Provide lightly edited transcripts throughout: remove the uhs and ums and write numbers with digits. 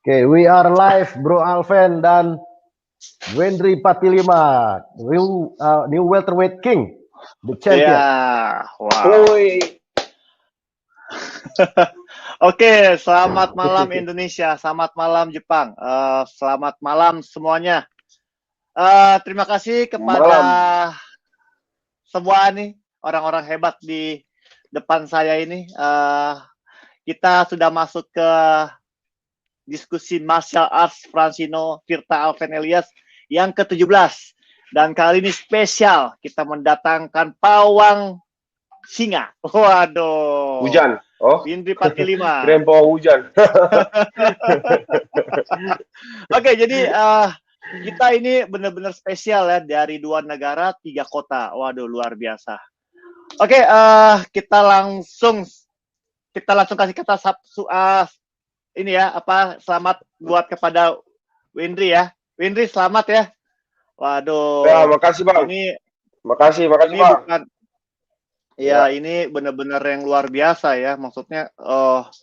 Oke, we are live, Bro Alven dan Wendry 45, new welterweight king, the champion. Ya, wow. Oke, selamat malam Indonesia, selamat malam Jepang, selamat malam semuanya. Terima kasih kepada semua nih orang-orang hebat di depan saya ini. Kita sudah masuk ke diskusi martial arts Francino Tirta Alven Elias yang ke-17. Dan kali ini spesial, kita mendatangkan pawang singa. Waduh. Hujan. Oh. Wendry 45. Keren pawang hujan. Oke, jadi kita ini benar-benar spesial ya, dari 2 negara, 3 kota. Waduh, luar biasa. Oke, kita langsung kasih kata ini ya, selamat buat kepada Wendry ya. Wendry, selamat ya. Waduh. Ya, makasih Bang. Makasih Bang. Bukan, ya, ini benar-benar yang luar biasa ya. Maksudnya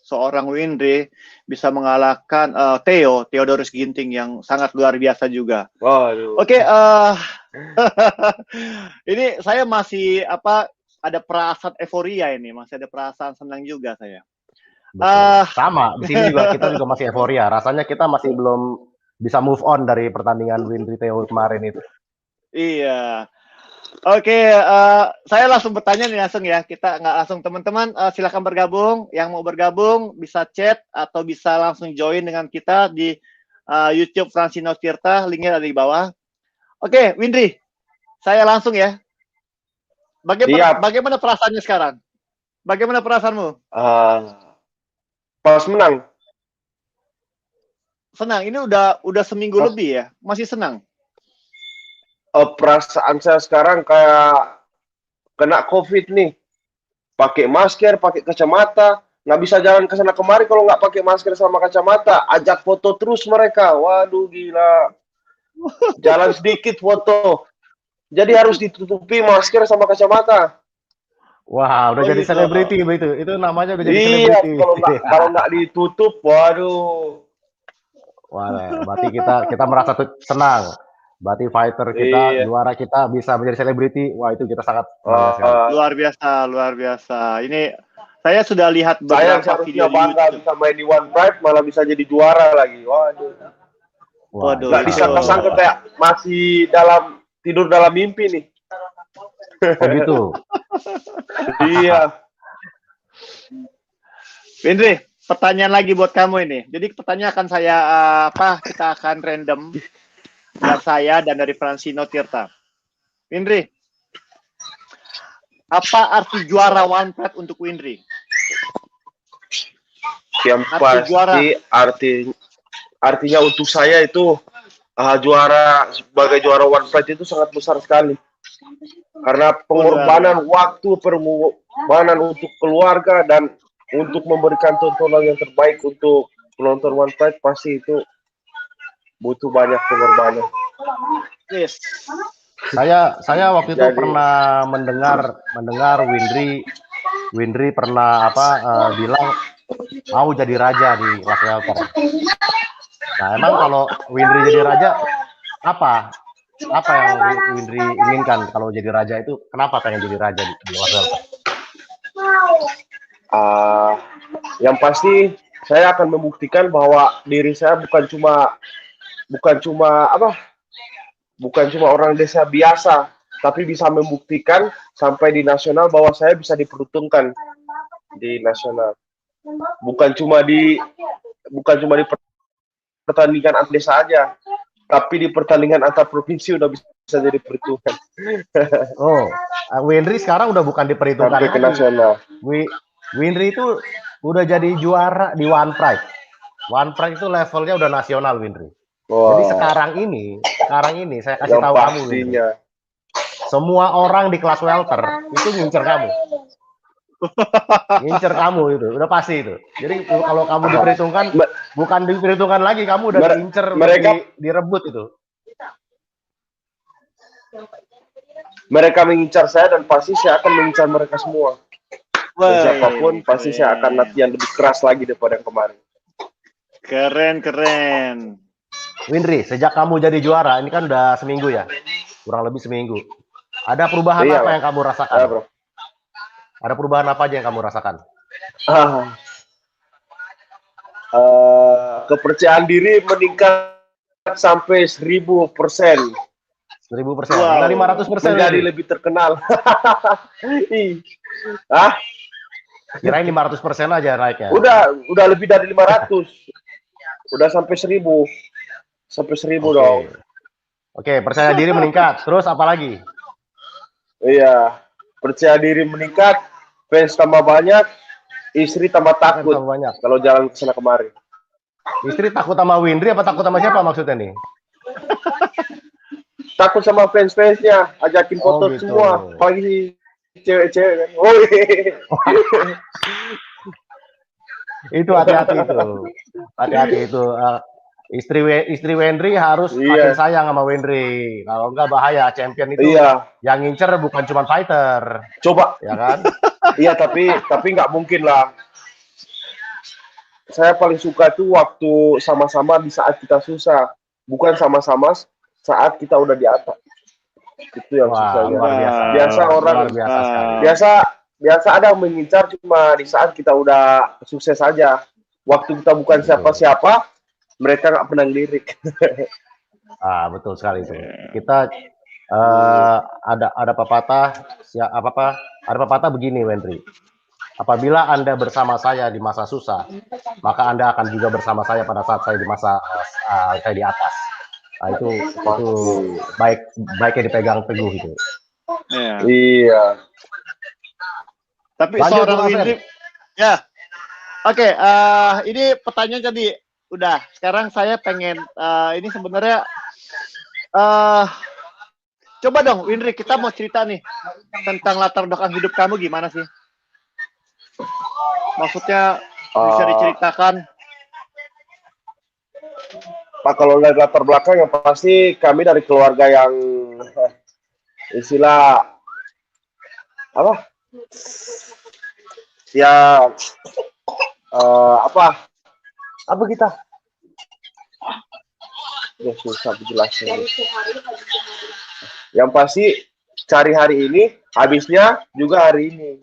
seorang Wendry bisa mengalahkan Theodorus Ginting yang sangat luar biasa juga. Waduh. Oke, ini saya masih ada perasaan euforia ini, masih ada perasaan senang juga saya. Sama, di sini juga kita juga masih euforia. Rasanya kita masih belum bisa move on dari pertandingan Wendry Theo kemarin itu. Iya. Oke, saya langsung bertanya nih langsung ya. Kita nggak langsung, teman-teman silakan bergabung. Yang mau bergabung bisa chat atau bisa langsung join dengan kita di YouTube Francino Tirta, linknya ada di bawah. Oke, Wendry, saya langsung ya. Bagaimana perasaannya sekarang? Bagaimana perasaanmu? Pas menang. Senang. Ini udah seminggu lebih ya. Masih senang. Perasaan saya sekarang kayak kena COVID nih. Pakai masker, pakai kacamata, nggak bisa jalan ke sana kemari kalau nggak pakai masker sama kacamata. Ajak foto terus mereka. Waduh, gila. Jalan sedikit foto. Jadi harus ditutupi masker sama kacamata. Wah, udah jadi selebriti begitu. Itu namanya udah jadi selebriti. Iya, kalau nggak ditutup, waduh. Wah, berarti kita merasa senang. Berarti fighter kita, juara kita bisa menjadi selebriti. Wah, itu kita sangat luar biasa. Ini saya sudah lihat beberapa video di YouTube. Bisa main di One Pride, malah bisa jadi juara lagi. Waduh. Nggak disangka-sangka kayak masih tidur dalam mimpi nih. Oh gitu. Iya. Wendry, pertanyaan lagi buat kamu ini. Jadi pertanyaan akan saya kita akan random dari saya dan dari Francino Tirta. Wendry, apa arti juara One Pride untuk Wendry? Yang pasti artinya untuk saya itu sebagai juara One Pride itu sangat besar sekali. Karena pengorbanan waktu, pengorbanan untuk keluarga, dan untuk memberikan tontonan yang terbaik untuk penonton One Pride, pasti itu butuh banyak pengorbanan. Yes. Saya waktu itu pernah mendengar Wendry pernah bilang mau jadi raja di kelas welter. Nah, emang kalau Wendry jadi raja, apa yang Wendry inginkan kalau jadi raja itu? Kenapa pengen jadi raja di kelas welter? Yang pasti saya akan membuktikan bahwa diri saya bukan cuma orang desa biasa, tapi bisa membuktikan sampai di nasional bahwa saya bisa diperhitungkan di nasional. Bukan cuma di pertandingan antar desa aja, tapi di pertandingan antar provinsi udah bisa jadi perhitungan. Oh, Wendry sekarang udah bukan diperhitungkan sampai ke nasional. Wendry itu udah jadi juara di One Pride. One Pride itu levelnya udah nasional, Wendry. Wow. Jadi sekarang ini saya kasih tahu kamu, Wendry. Semua orang di kelas welter itu ngincer kamu. Ngincer kamu itu, udah pasti itu. Jadi kalau kamu diperhitungkan, bukan diperhitungkan lagi, kamu udah diincer, direbut itu. Mereka mengincar saya dan pasti saya akan mengincar mereka semua. Dan siapapun pasti saya akan latihan lebih keras lagi daripada yang kemarin. Keren. Windri, sejak kamu jadi juara, ini kan udah seminggu ya, kurang lebih seminggu. Ada perubahan apa yang kamu rasakan? Bro. Ada perubahan apa aja yang kamu rasakan? Kepercayaan diri meningkat sampai 1000%. 1000%, wow. 500%. Menjadi lebih terkenal. Hah? Kirain 500% aja naiknya. Udah lebih dari 500. Udah sampai 1000. Sampai 1000 dong. Oke, percaya diri meningkat. Terus apa lagi? Iya, percaya diri meningkat, fans tambah banyak, istri tambah takut kalau jalan ke sana kemari. Istri takut sama Windri apa takut sama siapa maksudnya nih? Takut sama fans-fansnya, ajakin foto gitu. Semua, apalagi cewek-cewek kan. Itu hati-hati itu. Hati-hati itu. Istri Wendri harus makin sayang sama Wendri. Kalau enggak bahaya. Champion itu yang ngincer bukan cuma fighter. Coba, ya kan? Iya, tapi nggak mungkin lah. Saya paling suka tuh waktu sama-sama di saat kita susah, bukan sama-sama saat kita udah di atas. Itu yang susah. Biasa orang biasa ada yang mengincar cuma di saat kita udah sukses saja. Waktu kita bukan siapa-siapa, mereka nggak pernah lirik. Betul sekali itu. Kita ada pepatah begini, Wendri. Apabila Anda bersama saya di masa susah, maka Anda akan juga bersama saya pada saat saya di masa saya di atas. Nah, itu baiknya dipegang teguh itu. Iya. Tapi seorang Windri, ya. Oke, ini pertanyaan tadi udah. Sekarang saya pengen ini sebenarnya coba dong Windri, kita mau cerita nih tentang latar belakang hidup kamu gimana sih? Maksudnya bisa diceritakan? Pak, kalau dari latar belakang yang pasti kami dari keluarga yang istilah apa? Ya apa kita? Ya susah dijelasin. Yang pasti cari hari ini, habisnya juga hari ini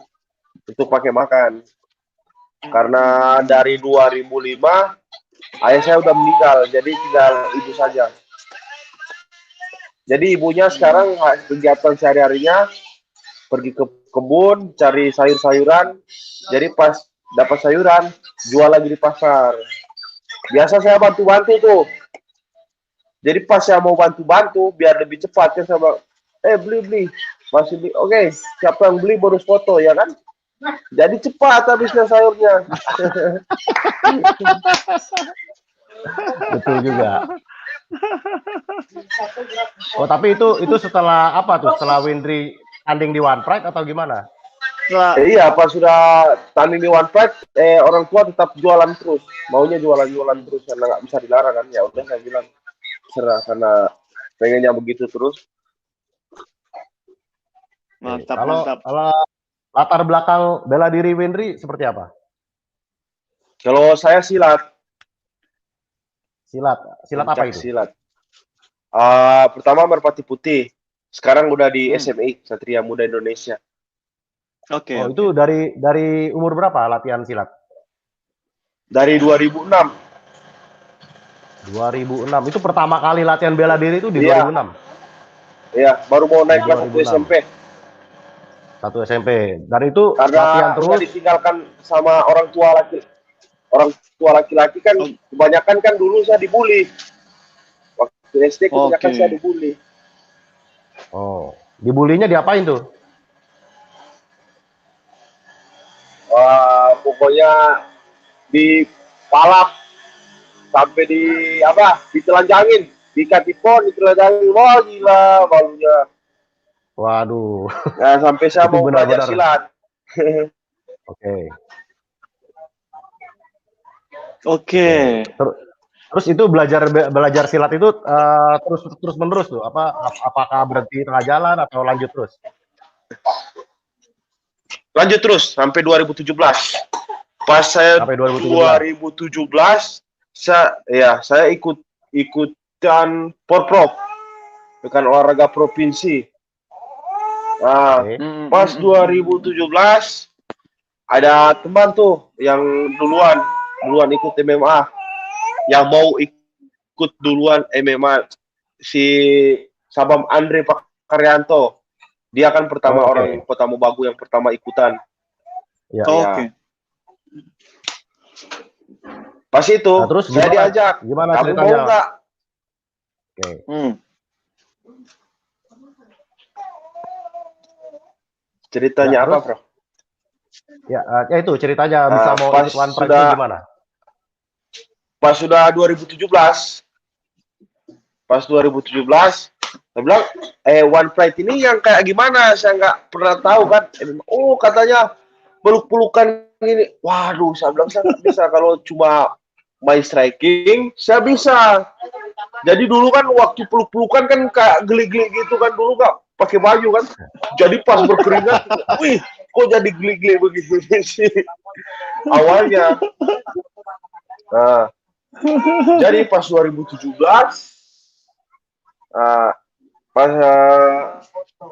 untuk pakai makan. Karena dari 2005 ayah saya udah meninggal, jadi tinggal ibu saja. Jadi ibunya sekarang kegiatan sehari-harinya pergi ke kebun, cari sayur-sayuran. Jadi pas dapat sayuran, jual lagi di pasar. Biasa saya bantu-bantu tuh. Jadi pas saya mau bantu-bantu, biar lebih cepat kan sama, beli. Masih beli, oke, siapa yang beli bonus foto, ya kan? Jadi cepat habisnya sayurnya. Betul juga. Oh, tapi itu setelah apa tuh? Setelah Windri tanding di One Pride atau gimana? Iya, pas sudah tanding di One Pride, orang tua tetap jualan terus. Maunya jualan terus karena nggak bisa dilarang kan. Ya udah saya bilang serah karena pengennya begitu terus. Mantap. Kalau latar belakang bela diri Windri seperti apa? Kalau saya silat. Silat apa itu? Silat. Pertama Merpati Putih. Sekarang udah di SMI, Satria Muda Indonesia. Oke. Itu dari umur berapa latihan silat? Dari 2006. 2006. Itu pertama kali latihan bela diri itu di 2006. Iya, baru mau naik kelas 1 SMP. 1 SMP. Dan itu karena latihan terus ditinggalkan sama orang tua laki-laki kan kebanyakan kan dulu saya dibully. Waktu SD kebanyakan saya dibully. Oh, dibulinya diapain tuh? Pokoknya dipalak sampai ditelanjangin, diikat di pon, ditelanjangin. Wah, gila malunya. Waduh. Nah, sampai saya mau belajar silat. Oke. Terus itu belajar silat itu terus menerus tuh? Apakah berhenti tengah jalan atau lanjut terus? Lanjut terus sampai 2017. Pas saya 2017 saya ikutan Porprov, bukan olahraga provinsi. Nah, pas 2017 ada teman tuh yang duluan ikut MMA, yang mau ikut duluan MMA, si Sabam Andre Pakaryanto. Dia kan pertama orang Kota Mobagu yang pertama ikutan. Ya. Oke. Pas itu Nah, terus saya diajak. Gimana kamu ceritanya? mau nggak? Oke. Ceritanya Ya, apa, terus? Bro? Ya itu ceritanya bisa mau ikut One Pride itu gimana? Pas sudah 2017, saya bilang, One Pride ini yang kayak gimana? Saya nggak pernah tahu kan. Oh, katanya peluk-pelukan ini. Waduh, saya bilang saya nggak bisa. Kalau cuma main striking, saya bisa. Jadi dulu kan waktu peluk-pelukan kan kayak geli-geli gitu kan, dulu nggak pakai baju kan. Jadi pas berkeringat, wih, kok jadi geli-geli begitu sih awalnya. Nah, jadi pas 2017, pas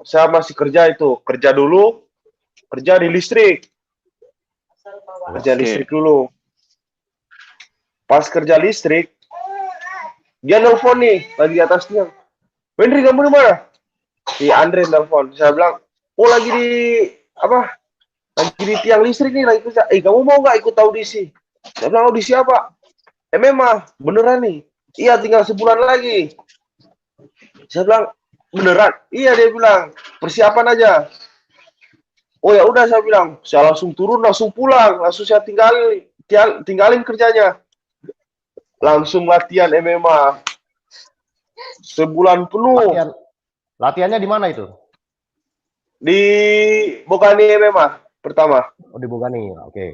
saya masih kerja dulu, kerja di listrik. Kerja listrik dulu. Pas kerja listrik, dia nelfon nih, lagi di atas tiang. Wendri, kamu di mana? Si Andre nelfon. Saya bilang, oh lagi di tiang listrik nih, lagi kerja. Kamu mau nggak ikut audisi? Saya bilang, audisi apa? memang beneran nih. Iya, tinggal sebulan lagi. Saya bilang, beneran? Iya, dia bilang, persiapan aja. Oh ya udah, saya bilang, saya langsung turun, langsung pulang, langsung saya tinggalin kerjanya. Langsung latihan MMA. Sebulan penuh. Latihannya di mana itu? Di Bogani MMA pertama. Oh, di Bogani, oke.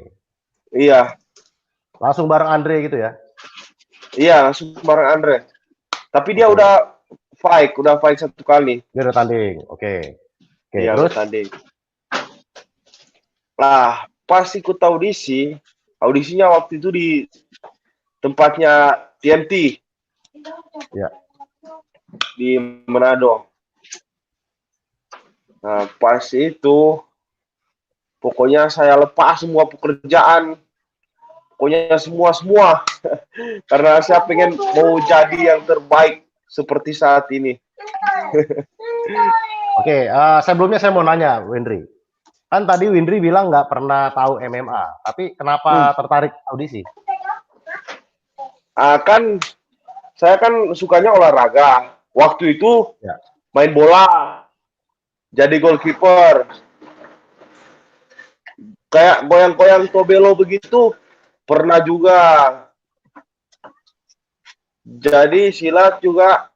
Iya. Langsung bareng Andre gitu ya? Iya, langsung bareng Andre. Tapi dia udah fight 1 kali. Dia udah tanding, oke. Iya, terus? Tanding. Nah, pas ikut audisinya waktu itu di tempatnya TNT. Ya. Di Manado. Nah, pas itu pokoknya saya lepas semua pekerjaan. Pokoknya semua. Karena saya pengen mau jadi yang terbaik seperti saat ini. Oke, sebelumnya saya mau nanya, Wendri. Kan tadi Wendri bilang nggak pernah tahu MMA, tapi kenapa tertarik audisi? Kan saya kan sukanya olahraga. Waktu itu main bola, jadi goalkeeper. Kayak goyang-goyang tobelo begitu, pernah juga. Jadi silat juga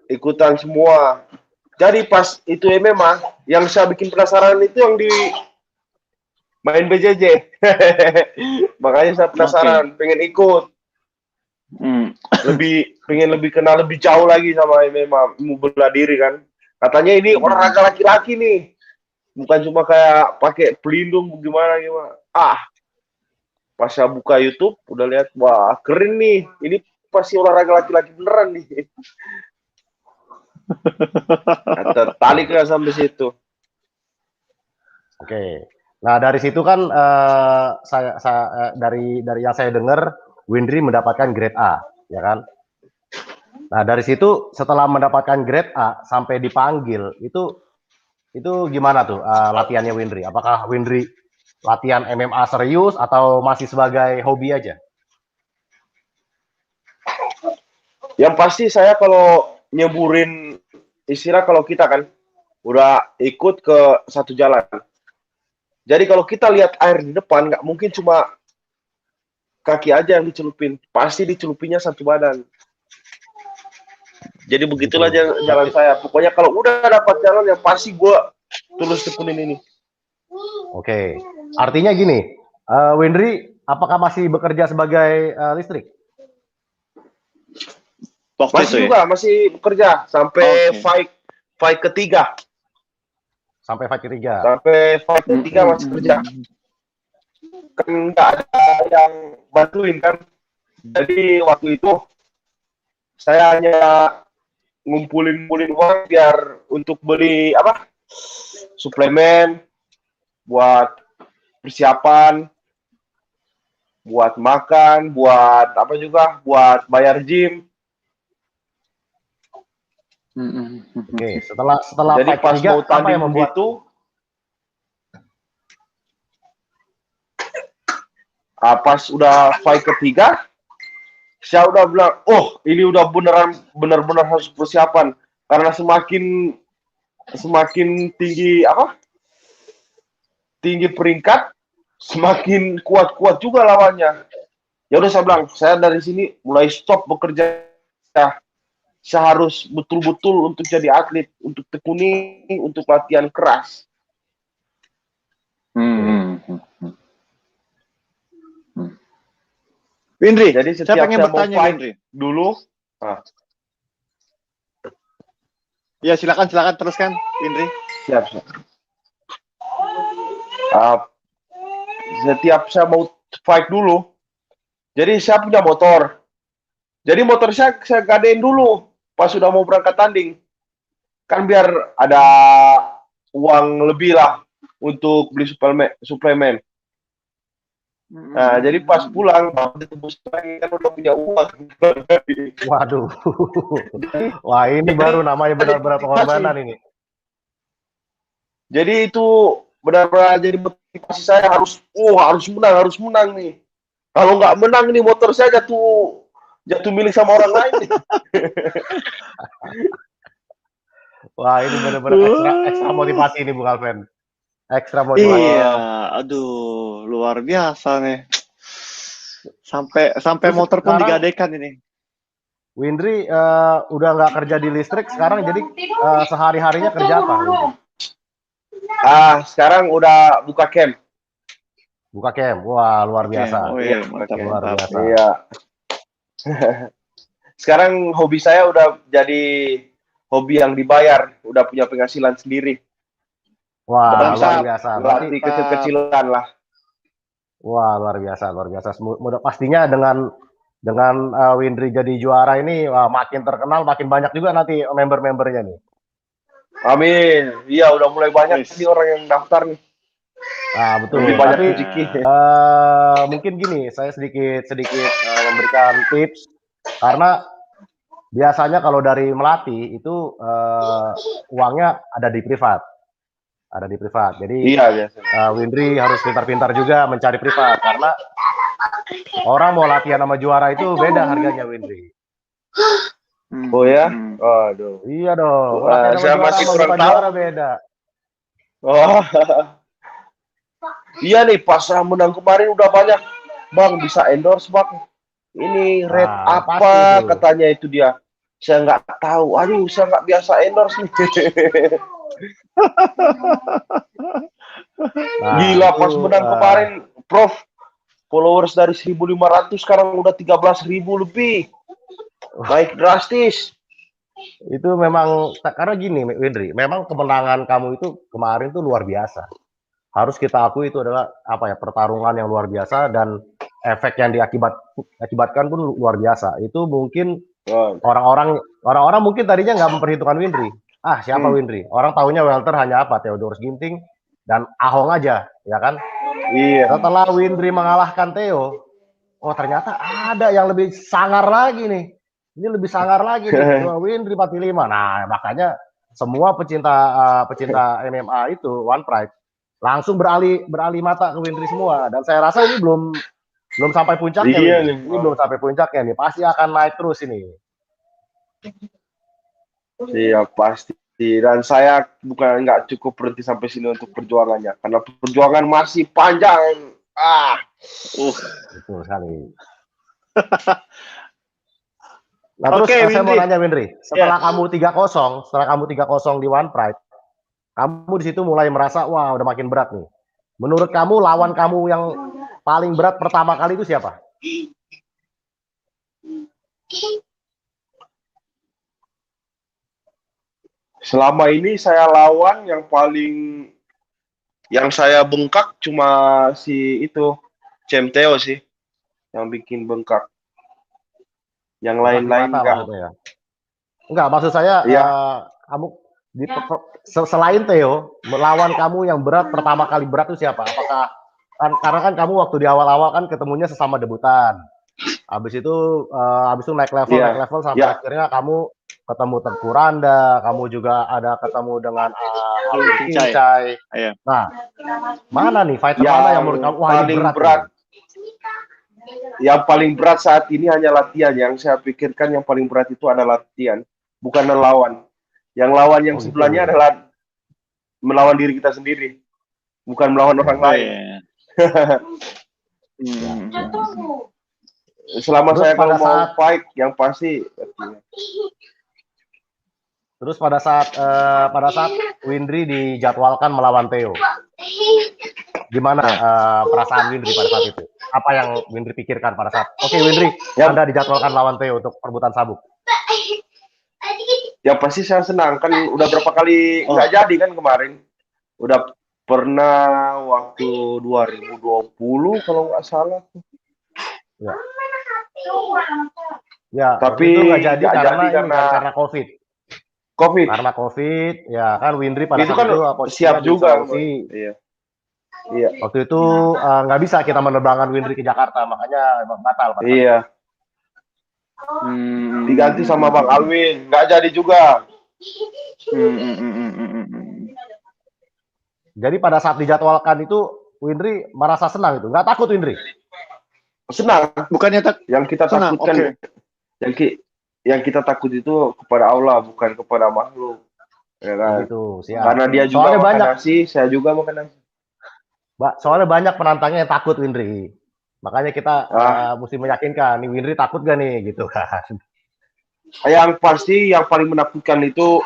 ikutan semua. Jadi pas itu MMA, yang saya bikin penasaran itu yang di main BJJ. Makanya saya penasaran, pengen ikut. Pengen lebih kenal lebih jauh lagi sama MMA, mau bela diri kan. Katanya ini olahraga laki-laki nih. Bukan cuma kayak pakai pelindung gimana. Pas saya buka YouTube, udah lihat, wah keren nih. Ini pasti olahraga laki-laki beneran nih. Tertarik lah sampai situ. Oke. Nah, dari situ kan dari yang saya dengar, Wendri mendapatkan grade A, ya kan? Nah, dari situ setelah mendapatkan grade A sampai dipanggil, itu gimana tuh latihannya Wendri? Apakah Wendri latihan MMA serius atau masih sebagai hobi aja? Yang pasti saya kalau nyeburin istilah, kalau kita kan udah ikut ke satu jalan. Jadi kalau kita lihat air di depan, nggak mungkin cuma kaki aja yang dicelupin. Pasti dicelupinnya satu badan. Jadi begitulah jalan saya. Pokoknya kalau udah dapat jalan, yang pasti gue terus tekunin ini. Oke. Artinya gini, Wendri, apakah masih bekerja sebagai listrik? Masih juga, masih bekerja sampai fight ketiga. Sampai fight ketiga. Sampai fight ketiga masih kerja. Kan nggak ada yang bantuin kan. Jadi waktu itu saya hanya ngumpulin uang biar untuk beli apa? Suplemen, buat persiapan, buat makan, buat apa juga, buat bayar gym. Oke, setelah Jadi fight pas ketiga, mau apa tanding yang membuat begitu, pas udah fight ketiga, saya udah bilang, oh ini udah benar-benar harus persiapan karena semakin tinggi apa? Tinggi peringkat, semakin kuat juga lawannya. Ya udah saya bilang, saya dari sini mulai stop bekerja. Saya harus betul-betul untuk jadi atlet, untuk tekuni, untuk latihan keras. Windri, Jadi saya setiap pengen saya bertanya, mau fight Windri. dulu, Ya, silakan teruskan, Windri. siap. Setiap saya mau fight dulu, jadi saya punya motor. Jadi motor saya gadein dulu pas sudah mau berangkat tanding. Kan biar ada uang lebih lah untuk beli suplemen. Nah, jadi pas pulang, kan udah punya uang. waduh. Wah, ini baru namanya benar-benar pengorbanan ini. Jadi itu benar-benar jadi motivasi saya harus menang nih. Kalau nggak menang nih motor saya jatuh milik sama orang lain nih. Wah, ini benar-benar ekstra motivasi ini Bung Alven. Ekstra motivasi. Iya, aduh, luar biasa nih. Sampai motor pun digadaikan ini. Windri udah nggak kerja di listrik sekarang, jadi sehari-harinya kerja apa? Sekarang udah buka camp. Buka camp, wah luar biasa. Oh iya, mantap. Luar biasa. Iya. Sekarang hobi saya udah jadi hobi yang dibayar, udah punya penghasilan sendiri. Wah, luar biasa. Berarti kecil-kecilan lah. Wah, luar biasa. Pastinya dengan Windri jadi juara ini, wah, makin terkenal, makin banyak juga nanti member-membernya nih. Amin. Iya, udah mulai banyak nih orang yang daftar nih. Nah, betul. Lebih banyak Tapi rezeki. mungkin gini, saya sedikit memberikan tips karena biasanya kalau dari melatih itu uangnya ada di privat. Jadi iya, Windri harus pintar-pintar juga mencari privat karena orang mau latihan sama juara itu beda harganya, Windri. Oh ya? Aduh. Iya dong. Saya masih kurang tahu. Juara beda. Oh. Iya nih, pas menang kemarin udah banyak. Bang, bisa endorse, Bang. Ini rate apa katanya itu dia. Saya nggak tahu. Aduh, saya nggak biasa endorse nih. Gila, pas menang kemarin, Prof. Followers dari 1.500 sekarang udah 13.000 lebih. Naik drastis. Itu memang, karena gini, Windri, memang kemenangan kamu itu kemarin tuh luar biasa. Harus kita akui itu adalah pertarungan yang luar biasa dan efek yang diakibatkan pun luar biasa. Itu mungkin orang-orang mungkin tadinya nggak memperhitungkan Windri. Siapa Windri? Orang taunya welter hanya Theodorus Ginting dan Ahong aja, ya kan? Iya. Setelah Windri mengalahkan Theo, ternyata ada yang lebih sangar lagi nih. Ini lebih sangar lagi nih, Windri 45. Nah, makanya semua pecinta MMA itu One Pride langsung beralih mata ke Windri semua, dan saya rasa ini belum sampai puncaknya. Iya, ini belum sampai puncaknya nih, pasti akan naik terus ini. Iya pasti, dan saya bukan nggak cukup berhenti sampai sini untuk perjuangannya karena perjuangan masih panjang. Betul sekali. Nah, terus saya mau nanya Windri, setelah kamu 3-0 di One Pride, kamu di situ mulai merasa wah udah makin berat nih. Menurut kamu lawan kamu yang paling berat pertama kali itu siapa? Selama ini saya lawan yang saya bengkak cuma si itu Theo sih yang bikin bengkak. Yang lain-lain enggak. Ya. Enggak, maksud saya kamu selain Theo, melawan kamu yang berat pertama kali berat itu siapa? Apakah karena kan kamu waktu di awal-awal kan ketemunya sesama debutan. Habis itu naik level sampai akhirnya kamu ketemu Tengku Randa, kamu juga ada ketemu dengan Alvin Kincai. Nah, mana nih fighter mana yang menurut kamu paling berat? Yang paling berat saat ini hanya latihan. Yang saya pikirkan yang paling berat itu adalah latihan, bukan lawan. Yang lawan yang sebelahnya adalah melawan diri kita sendiri, bukan melawan orang lain. Selama saya kalau mau fight, yang pasti. Terus pada saat Windri dijadwalkan melawan Theo, gimana perasaan Windri pada saat itu? Apa yang Windri pikirkan pada saat? Oke, Windri, Anda dijadwalkan lawan Theo untuk perebutan sabuk. Ya pasti saya senang, kan udah berapa kali nggak jadi kan kemarin. Udah pernah waktu 2020 kalau nggak salah. Ya, tapi nggak jadi karena COVID. Karena COVID, ya kan Windri pada saat itu siap juga. Iya. Waktu itu nggak bisa kita menerbangkan Windri ke Jakarta, makanya batal. Iya. Diganti sama Bang Alwin, nggak jadi juga. Jadi pada saat dijadwalkan itu Windri merasa senang itu, nggak takut Windri? Senang, bukannya yang kita takutkan, yang kita takut itu kepada Allah, bukan kepada makhluk. Ya kan? Gitu, siap. Karena dia juga makan nasi, saya juga makan nasi. Soalnya banyak penantangnya yang takut Windri. Makanya kita mesti meyakinkan, nih Windri takut gak nih, gitu kan. Yang pasti yang paling menakutkan itu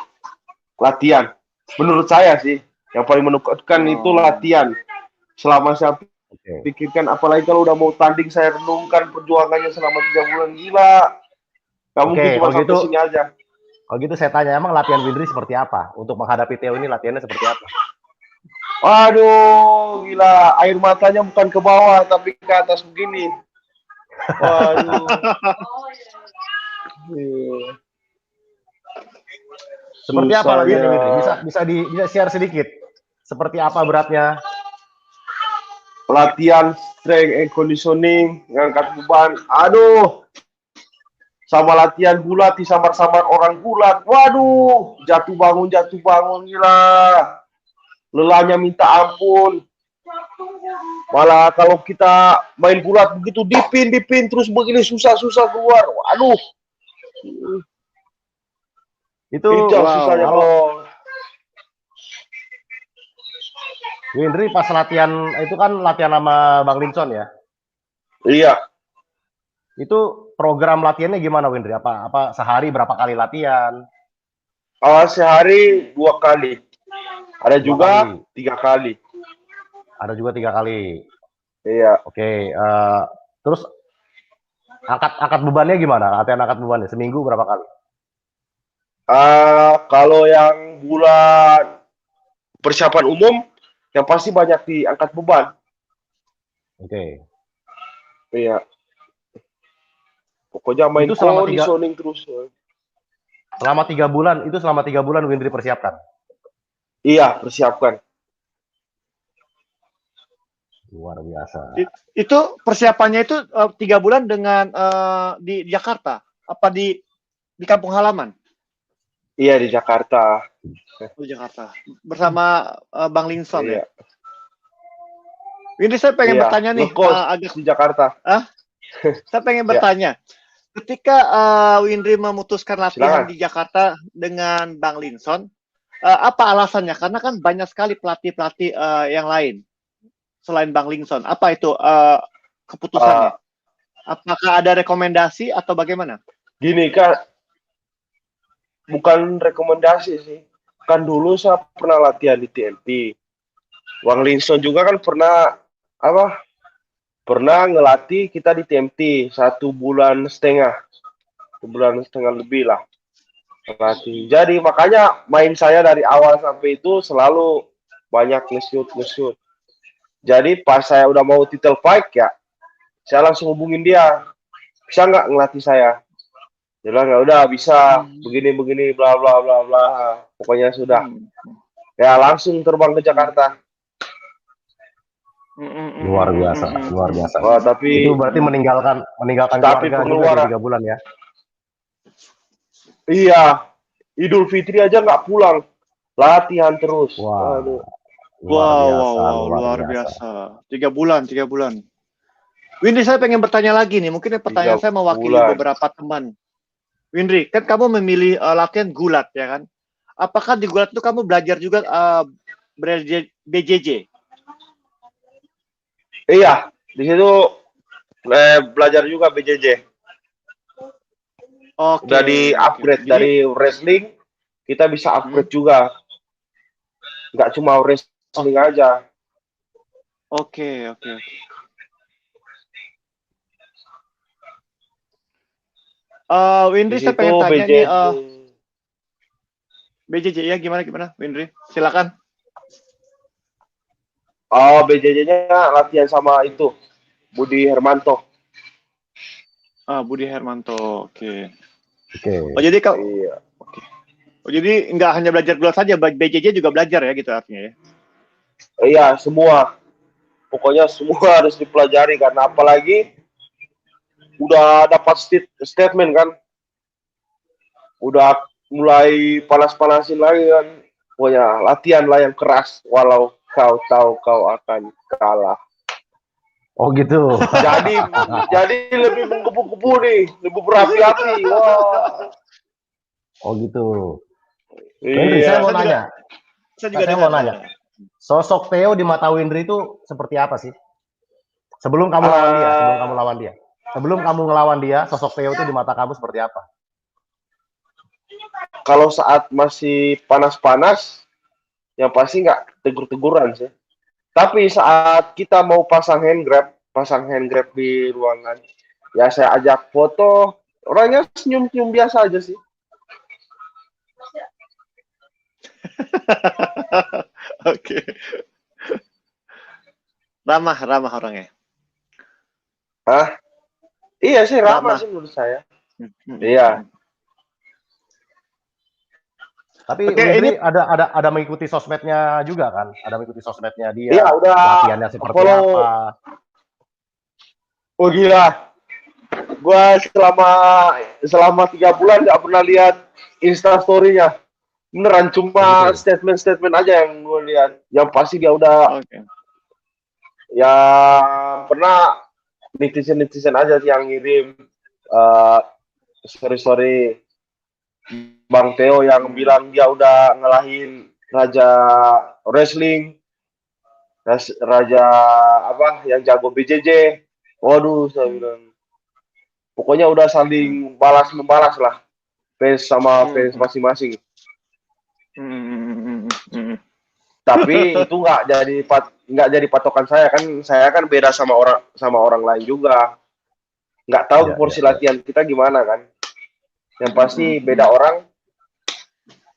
latihan. Menurut saya sih, yang paling menakutkan itu latihan. Selama saya pikirkan, apalagi kalau udah mau tanding, saya renungkan perjuangannya selama 3 bulan, gila. Kamu cuma sampai sini aja. Kalau gitu saya tanya, emang latihan Windri seperti apa? Untuk menghadapi Theo ini latihannya seperti apa? Waduh, gila. Air matanya bukan ke bawah, tapi ke atas begini. Waduh. Seperti apa latihannya, Windri? Bisa share sedikit? Seperti apa beratnya? Latihan strength and conditioning, ngangkat beban. Aduh. Sama latihan gulat, disamar-samar orang gulat. Waduh, jatuh bangun, gila. Lelahnya minta ampun. Malah kalau kita main gulat begitu dipin terus begini susah keluar. Waduh. Itu susahnya kalau Windri pas latihan itu kan latihan sama Bang Linson ya? Iya. Itu program latihannya gimana Windri? Apa sehari berapa kali latihan? Sehari 2 kali. Ada juga 3 kali. Ada juga 3 kali. Iya. Oke. Terus angkat bebannya gimana? Latihan angkat bebannya seminggu berapa kali? Kalau yang bulan persiapan umum, yang pasti banyak diangkat beban. Oke. Iya. Pokoknya main conditioning terus. Selama 3 bulan Windri persiapkan. Iya, persiapkan. Luar biasa. Itu persiapannya itu 3 bulan dengan di Jakarta? Apa di kampung halaman? Iya, di Jakarta. Di Jakarta. Bersama Bang Linson ya? Windri, saya pengen bertanya nih. Agak di Jakarta. Saya pengen bertanya. Ketika Windri memutuskan latihan di Jakarta dengan Bang Linson, apa alasannya? Karena kan banyak sekali pelatih-pelatih yang lain selain Bang Linson. Apa itu keputusannya? Apakah ada rekomendasi atau bagaimana? Gini Kak, bukan rekomendasi sih. Kan dulu saya pernah latihan di TMT. Bang Linson juga kan pernah ngelatih kita di TMT 1,5 bulan. 1,5 bulan lebih lah. Melatih. Jadi makanya main saya dari awal sampai itu selalu banyak nge-shoot. Jadi pas saya udah mau title fight ya, saya langsung hubungin dia. Bisa nggak ngelatih saya? Dia bilang ya udah bisa begini bla bla bla bla. Pokoknya sudah. Ya langsung terbang ke Jakarta. Luar biasa, luar biasa. Wah, tapi itu berarti meninggalkan keluarga juga di 3 bulan ya? Iya, Idul Fitri aja nggak pulang, latihan terus. Wah, Aduh. Luar biasa. 3 bulan. Windri, saya pengen bertanya lagi nih. Mungkin pertanyaan saya mewakili beberapa teman. Windri, kan kamu memilih latihan gulat ya kan? Apakah di gulat itu kamu belajar juga BJJ? Iya, di situ belajar juga BJJ. Udah di-upgrade dari wrestling, kita bisa upgrade juga. Nggak cuma wrestling aja. Oke. Windri, saya pengen tanya nih, BJJ ya gimana Windri? Silakan. Oh, BJJ-nya latihan sama itu Budi Hermanto. Budi Hermanto, oke. Oh, jadi iya. Oh, jadi nggak hanya belajar gulat saja, BJJ juga belajar ya gitu artinya ya? Iya, semua. Pokoknya semua harus dipelajari karena apalagi udah dapat statement kan. Udah mulai panas-panasin lagi kan. Pokoknya latihan lah yang keras walau kau tahu kau akan kalah. Oh gitu. jadi lebih menggebu-gebu nih, lebih berapi-api. Wah. Oh gitu. Windri, saya mau nanya. Saya mau nanya. Sosok Theo di mata Windri itu seperti apa sih? Sebelum kamu lawan dia, Sebelum kamu ngelawan dia, sosok Theo itu di mata kamu seperti apa? Kalau saat masih panas-panas, yang pasti nggak tegur-teguran sih. Tapi saat kita mau pasang hand grab di ruangan, ya saya ajak foto, orangnya senyum-senyum biasa aja sih. Oke. Ramah orangnya. Hah? Iya sih ramah sih menurut saya. Iya. Tapi Windri ada mengikuti sosmednya juga kan? Ada mengikuti sosmednya dia. Iya, udah. Latihannya seperti apa? Oh gila. Gua selama 3 bulan nggak pernah lihat Insta story-nya. Beneran cuma statement aja yang gue lihat. Yang pasti dia udah yang pernah netizen aja yang ngirim story Bang Theo yang bilang dia udah ngalahin raja wrestling, raja apa yang jago BJJ. Waduh, saya bilang. Pokoknya udah saling balas-membalas lah, fans sama fans masing-masing. Tapi itu nggak jadi patokan saya kan beda sama orang lain juga. Nggak tahu porsi latihan kita gimana kan. Yang pasti beda orang,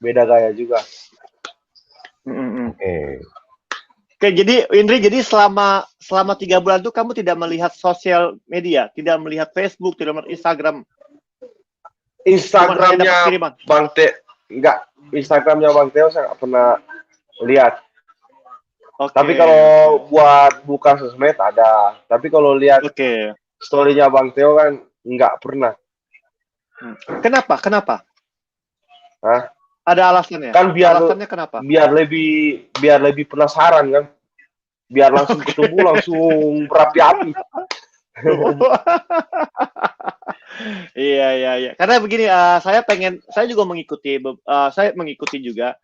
beda gaya juga. Oke, jadi Windri, jadi selama 3 bulan itu kamu tidak melihat sosial media, tidak melihat Facebook, tidak melihat Instagram. Instagramnya Bang Theo, Instagramnya Bang Theo saya nggak pernah lihat. Tapi kalau buat buka sosmed ada. Tapi kalau lihat story-nya Bang Theo kan nggak pernah. Kenapa? Hah? Ada alasannya? Kan alasannya kenapa? Biar lebih penasaran kan. Biar langsung ketemu langsung berapi-api. Iya. Karena begini, saya juga mengikuti, juga.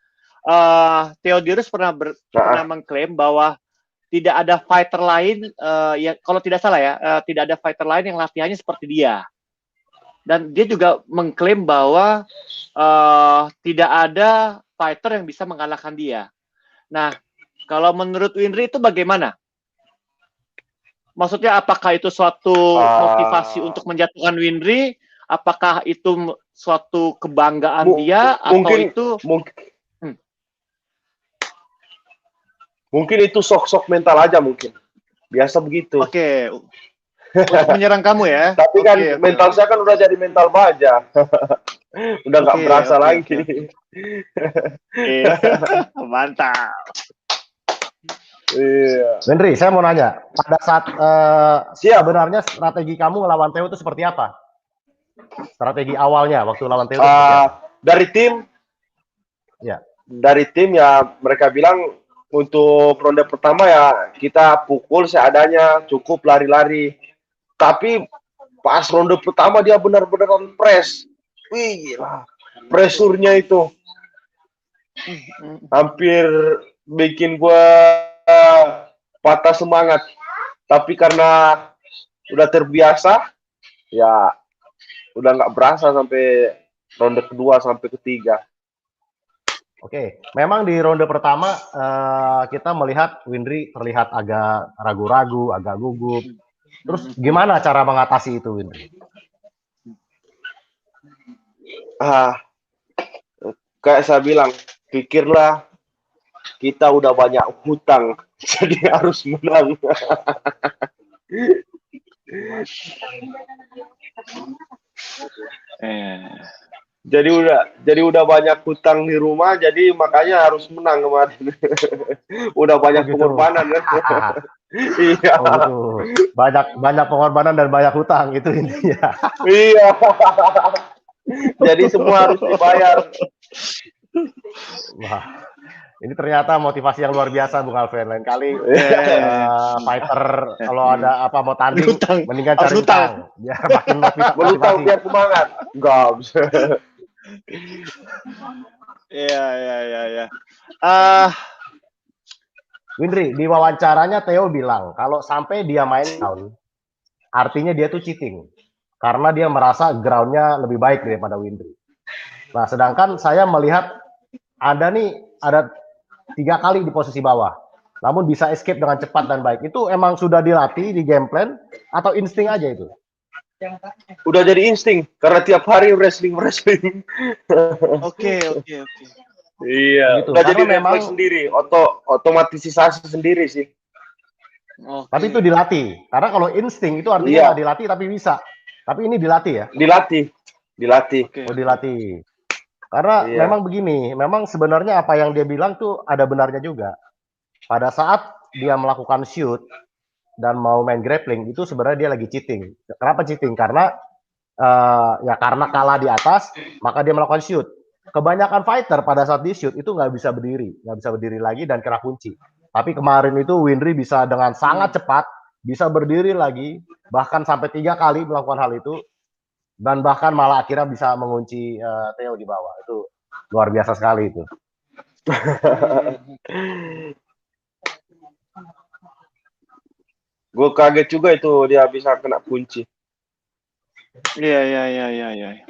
Theodorus pernah mengklaim bahwa tidak ada fighter lain, ya kalau tidak salah ya, tidak ada fighter lain yang latihannya seperti dia. Dan dia juga mengklaim bahwa tidak ada fighter yang bisa mengalahkan dia. Nah, kalau menurut Windri itu bagaimana? Maksudnya apakah itu suatu motivasi untuk menjatuhkan Windri? Apakah itu suatu kebanggaan dia? Atau mungkin itu sok-sok mental aja mungkin. Biasa begitu. Oke. untuk menyerang kamu ya. Tapi kan mental saya kan udah jadi mental baja. Udah nggak berasa lagi. Mantap. Iya. Windri, saya mau nanya, pada saat sebenarnya strategi kamu ngelawan Theo itu seperti apa? Strategi awalnya waktu lawan Theo itu seperti apa? Dari tim ya mereka bilang untuk ronde pertama ya kita pukul seadanya, cukup lari-lari. Tapi pas ronde pertama dia benar-benar on press. Wih, gila. Presurnya itu hampir bikin gua patah semangat. Tapi karena udah terbiasa, ya udah nggak berasa sampai ronde kedua sampai ketiga. Oke, memang di ronde pertama kita melihat Windri terlihat agak ragu-ragu, agak gugup. Terus gimana cara mengatasi itu, Windri? Kayak saya bilang, pikirlah kita udah banyak hutang, jadi harus menang. Jadi udah banyak hutang di rumah, jadi makanya harus menang kemarin. Udah banyak pengorbanan kan. Iya. Oh, gitu. Banyak pengorbanan dan banyak hutang itu intinya. Iya. Jadi semua harus dibayar. Wah, ini ternyata motivasi yang luar biasa, Bung Alven. Lain kali fighter kalau ada apa mau tanding, mendingan cari hutang biar makin motivasi. Berhutang biar semangat. Enggak bisa. Iya. Windri, di wawancaranya Theo bilang kalau sampai dia main down, artinya dia tuh cheating. Karena dia merasa groundnya lebih baik daripada Windri. Nah, sedangkan saya melihat Anda nih ada 3 kali di posisi bawah. Namun bisa escape dengan cepat dan baik. Itu emang sudah dilatih di game plan atau insting aja itu? Udah jadi insting karena tiap hari wrestling. Oke. Iya, gitu. Udah jadi memang sendiri, otomatisasi sendiri sih. Tapi itu dilatih. Karena kalau insting itu artinya nggak dilatih tapi bisa. Tapi ini dilatih ya? Dilatih. Oh, dilatih. Karena memang begini, memang sebenarnya apa yang dia bilang tuh ada benarnya juga. Pada saat dia melakukan shoot dan mau main grappling itu sebenarnya dia lagi cheating. Kenapa cheating? Karena karena kalah di atas, maka dia melakukan shoot. Kebanyakan fighter pada saat di shoot itu nggak bisa berdiri lagi dan kena kunci. Tapi kemarin itu Windri bisa dengan sangat cepat bisa berdiri lagi, bahkan sampai 3 kali melakukan hal itu, dan bahkan malah akhirnya bisa mengunci Theo di bawah. Itu luar biasa sekali itu. Gue kaget juga itu dia bisa kena kunci. Iya.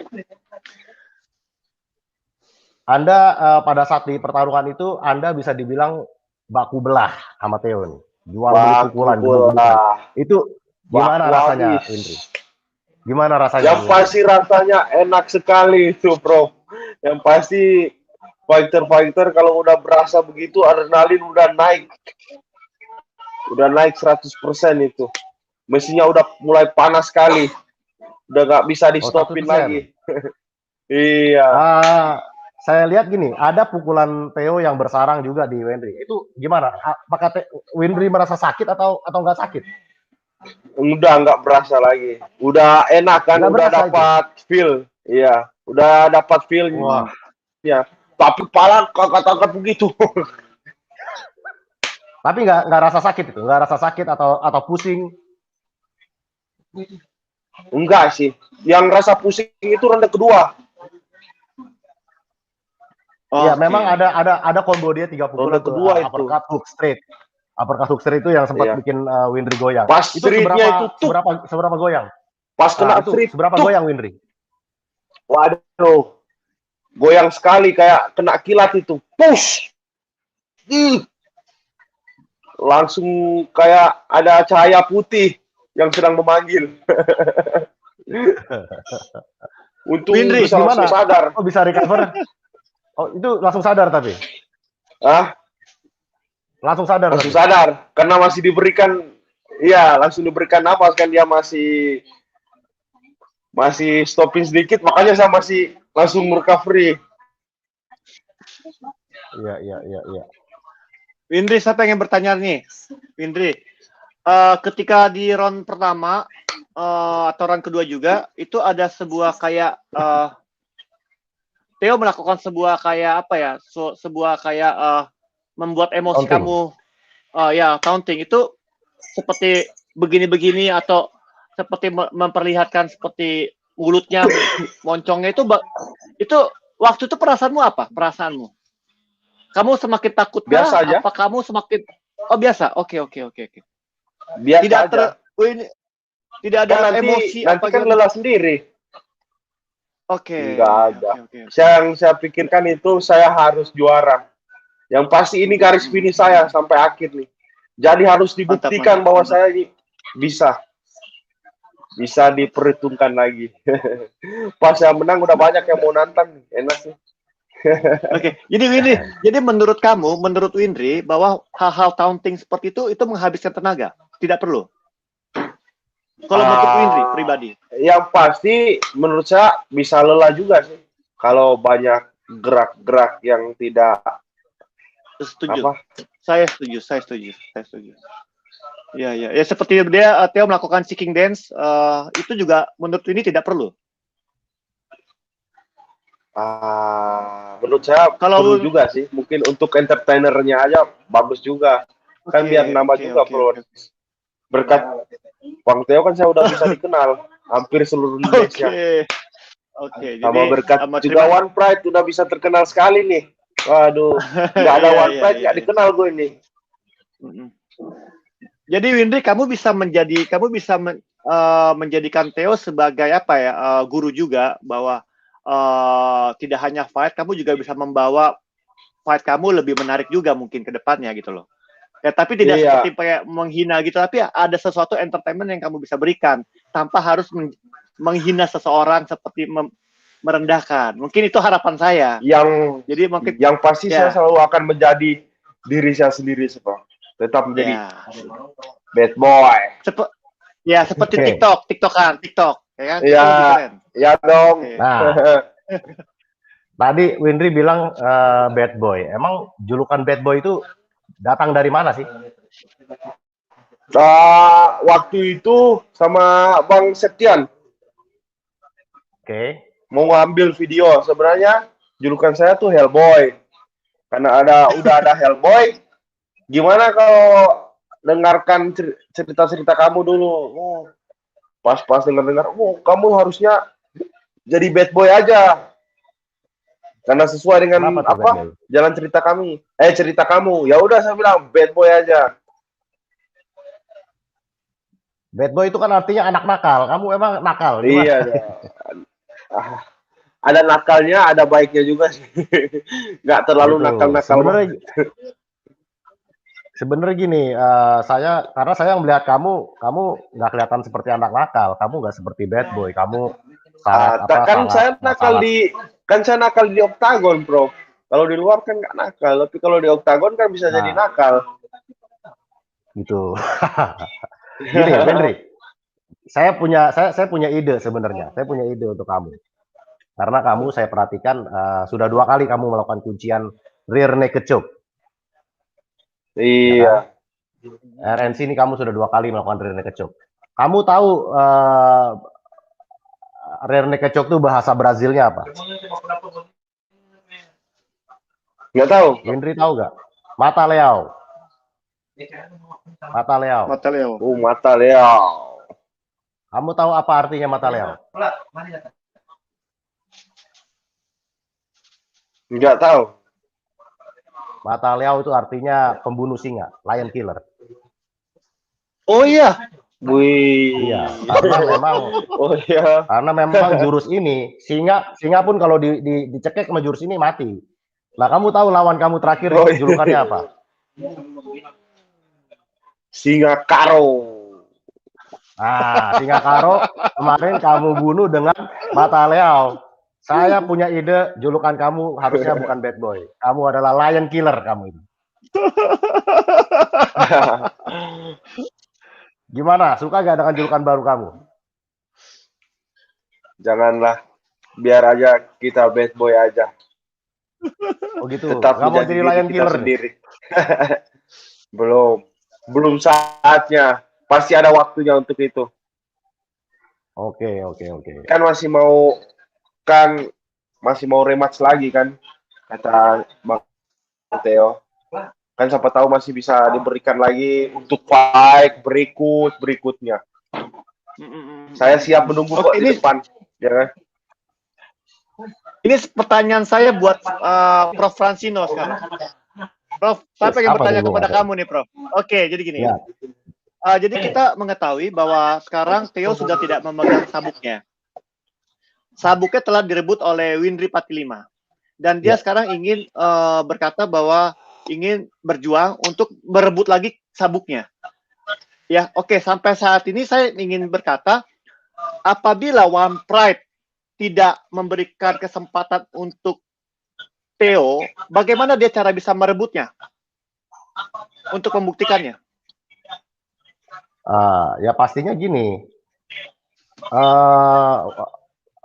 Anda pada saat di pertarungan itu Anda bisa dibilang baku belah sama Theo nih. Jual beli pukulan. Itu gimana rasanya, Windri? Gimana rasanya? Yang pasti rasanya enak sekali itu, Bro. Yang pasti fighter kalau udah berasa begitu, adrenalin udah naik. Udah naik 100% itu. Mesinnya udah mulai panas sekali. Udah nggak bisa di-stopin lagi. Iya. Saya lihat gini, ada pukulan Theo yang bersarang juga di Windri. Itu gimana? Apakah Windri merasa sakit atau nggak sakit? Udah nggak berasa lagi. Udah enak kan, udah dapat feel. Iya, udah dapat feel. Wah. Ya, tapi kepala kakak begitu. Tapi nggak rasa sakit itu, nggak rasa sakit atau pusing? Enggak sih. Yang rasa pusing itu ronde kedua. Iya, memang ada combo dia 3 pukulan kedua itu. Uppercut hook straight. Uppercut hook straight itu yang sempat bikin Windri goyang. Pas itu seberapa goyang? Pas kena straight seberapa goyang Windri? Waduh. Goyang sekali kayak kena kilat itu. Push. Langsung kayak ada cahaya putih yang sedang memanggil. Untung Windri bisa langsung sadar. Oh, bisa recover? Oh, itu langsung sadar tapi? Langsung sadar karena masih diberikan Iya, langsung diberikan napas kan, dia masih stopping sedikit, makanya saya masih langsung recovery. Iya. Windri, saya pengen bertanya nih, Windri. Ketika di round pertama atau round kedua juga, itu ada sebuah kayak Theo melakukan sebuah kayak apa ya, sebuah kayak membuat emosi Taunting. kamu, ya taunting itu seperti begini-begini atau seperti memperlihatkan seperti mulutnya moncongnya itu waktu itu perasaanmu apa? Perasaanmu? Kamu semakin takut Biasa aja. apa kamu semakin biasa? Oke. Biasa Tidak aja. tidak ada Kan emosi nanti apa kan gimana? lelah sendiri. Oke. Enggak ada. Oke. Yang saya pikirkan itu saya harus juara. Yang pasti ini garis finish saya sampai akhir nih. Jadi harus dibuktikan bahwa saya ini bisa diperhitungkan lagi. Pas saya menang udah banyak yang mau nantang, enak sih. Oke, jadi Windri, jadi menurut Windri bahwa hal-hal taunting seperti itu menghabiskan tenaga, tidak perlu. Kalau menurut Windri pribadi. Yang pasti menurut saya bisa lelah juga sih. Kalau banyak gerak-gerak yang tidak. Setuju. Saya setuju. Ya. Ya seperti Theo melakukan seeking dance, itu juga menurut ini tidak perlu. Menurut saya perlu juga sih. Mungkin untuk entertainernya aja bagus juga. Kan biar nambah juga followers. Berkat Bang Theo kan saya udah bisa dikenal hampir seluruh Indonesia. Oke. Sama berkat juga One Pride udah bisa terkenal sekali nih. Waduh, nggak ada One Pride nggak dikenal gue ini. Jadi Windri, kamu bisa menjadikan Theo sebagai apa ya, guru juga, bahwa tidak hanya fight, kamu juga bisa membawa fight kamu lebih menarik juga mungkin ke depannya gitu loh. Ya, tapi tidak seperti kayak menghina gitu, tapi ada sesuatu entertainment yang kamu bisa berikan tanpa harus menghina seseorang seperti merendahkan. Mungkin itu harapan saya. Yang pasti saya selalu akan menjadi diri saya sendiri, tetap menjadi bad boy. Seperti TikTok, ya kan? Ya dong. Nah, tadi Windri bilang bad boy. Emang julukan bad boy itu datang dari mana sih? Waktu itu sama Bang Septian. Oke. Mau ngambil video. Sebenarnya julukan saya tuh Hellboy. Karena udah ada Hellboy. Gimana kalau dengarkan cerita-cerita kamu dulu? Pas dengar, kamu harusnya jadi bad boy aja. Karena sesuai dengan jalan cerita kami. Cerita kamu. Ya udah saya bilang bad boy aja. Bad boy itu kan artinya anak nakal. Kamu emang nakal. Iya. Ada nakalnya, ada baiknya juga sih. Nggak terlalu nakal-nakal. Sebenarnya gini, karena saya melihat kamu nggak kelihatan seperti anak nakal. Kamu nggak seperti bad boy. Kamu saya nakal di oktagon, bro. Kalau di luar kan nggak nakal, tapi kalau di oktagon kan bisa jadi nakal. Gitu. Gini, Windri. Saya punya ide sebenarnya. Saya punya ide untuk kamu. Karena kamu saya perhatikan sudah 2 kali kamu melakukan kuncian rear naked choke. Iya. Ya kan? RNC ini kamu sudah 2 kali melakukan rear naked choke. Kamu tahu rear naked choke itu bahasa Brazilnya apa? Nggak tahu. Windri tahu nggak? Mata leão. Mata leão. Mata leão. Kamu tahu apa artinya mata leão? Nggak tahu. Mata leão itu artinya pembunuh singa, lion killer. Oh iya. Iya, karena memang jurus ini singa pun kalau dicekek sama jurus ini mati. Nah, kamu tahu lawan kamu terakhir julukannya apa? Singa Karo. Singa Karo kemarin kamu bunuh dengan mata leão. Saya punya ide, julukan kamu harusnya bukan bad boy. Kamu adalah lion killer kamu itu. Gimana? Suka gak dengan julukan baru kamu? Janganlah. Biar aja kita bad boy aja. Oh gitu. Tetap Gak mau menjadi jadi diri lion kita killer sendiri. Belum saatnya. Pasti ada waktunya untuk itu. Oke. Kan masih mau rematch lagi kan, kata Bang Theo. Kan siapa tahu masih bisa diberikan lagi untuk fight berikutnya. Saya siap menunggu kok di depan, ya kan? Ini pertanyaan saya buat Prof Francino sekarang. Prof, saya pengen bertanya kepada kamu nih, Prof. Oke, jadi gini. Ya. Jadi kita mengetahui bahwa sekarang Theo sudah tidak memegang sabuknya. Sabuknya telah direbut oleh Windri 45. Dan dia sekarang ingin berkata bahwa ingin berjuang untuk berebut lagi sabuknya. Ya, oke. Sampai saat ini saya ingin berkata, apabila One Pride tidak memberikan kesempatan untuk Theo, bagaimana dia cara bisa merebutnya untuk membuktikannya? Ya pastinya gini,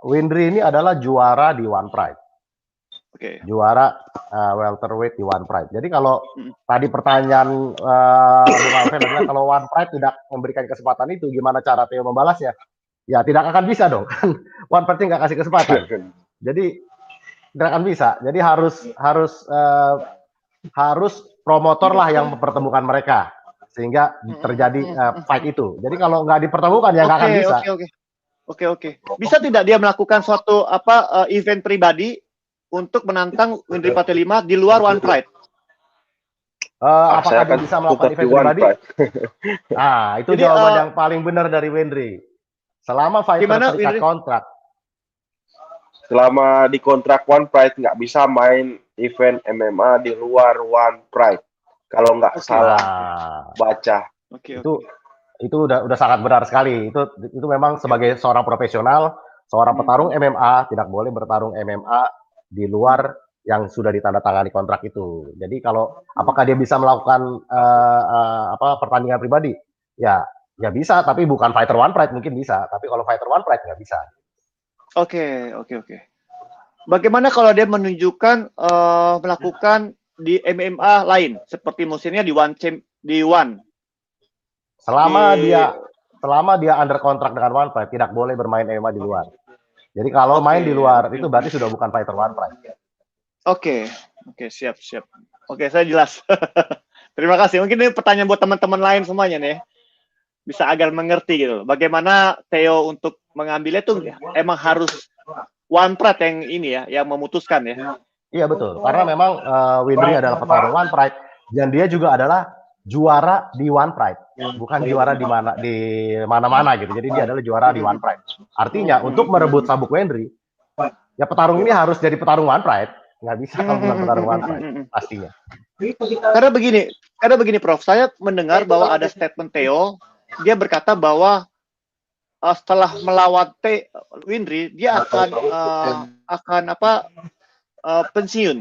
Windri ini adalah juara di One Pride. Juara welterweight di One Pride. Jadi kalau tadi pertanyaan Bung Alvin adalah kalau One Pride tidak memberikan kesempatan itu, gimana cara Theo membalasnya? Ya tidak akan bisa dong. One Pride nggak kasih kesempatan. Jadi tidak akan bisa. Jadi harus promotor lah yang mempertemukan mereka sehingga terjadi fight itu. Jadi kalau nggak dipertemukan ya nggak akan bisa. Oke. Bisa tidak dia melakukan suatu event pribadi untuk menantang Windri 45 di luar One Pride? Apakah dia bisa melakukan event pribadi? Itu jadi, jawaban yang paling benar dari Windri. Selama fighter terikat kontrak. Selama di kontrak One Pride nggak bisa main event MMA di luar One Pride. Kalau nggak salah baca. Itu udah sangat benar sekali. Itu memang sebagai seorang profesional, seorang petarung MMA tidak boleh bertarung MMA di luar yang sudah ditandatangani kontrak itu. Jadi kalau apakah dia bisa melakukan pertandingan pribadi? Ya bisa, tapi bukan fighter One Pride mungkin bisa. Tapi kalau fighter One Pride nggak bisa. Oke. Bagaimana kalau dia menunjukkan melakukan di MMA lain seperti musimnya di One? Selama dia under kontrak dengan One Pride tidak boleh bermain MMA di luar. Jadi kalau main di luar itu berarti sudah bukan fighter One Pride. Oke, siap. Oke, saya jelas. Terima kasih. Mungkin ini pertanyaan buat teman-teman lain semuanya nih. Bisa agar mengerti gitu. Bagaimana Theo untuk mengambilnya tuh emang harus One Pride yang ini ya, yang memutuskan ya. Iya betul. Karena memang Windri adalah petarung One Pride dan dia juga adalah juara di One Pride, bukan juara di mana-mana gitu. Jadi dia adalah juara di One Pride. Artinya untuk merebut sabuk Windri, ya petarung ini harus jadi petarung One Pride. Nggak bisa kalau bukan petarung One Pride, pastinya. Karena begini Prof, saya mendengar bahwa ada statement Theo, dia berkata bahwa setelah melawan Windri, dia akan pensiun.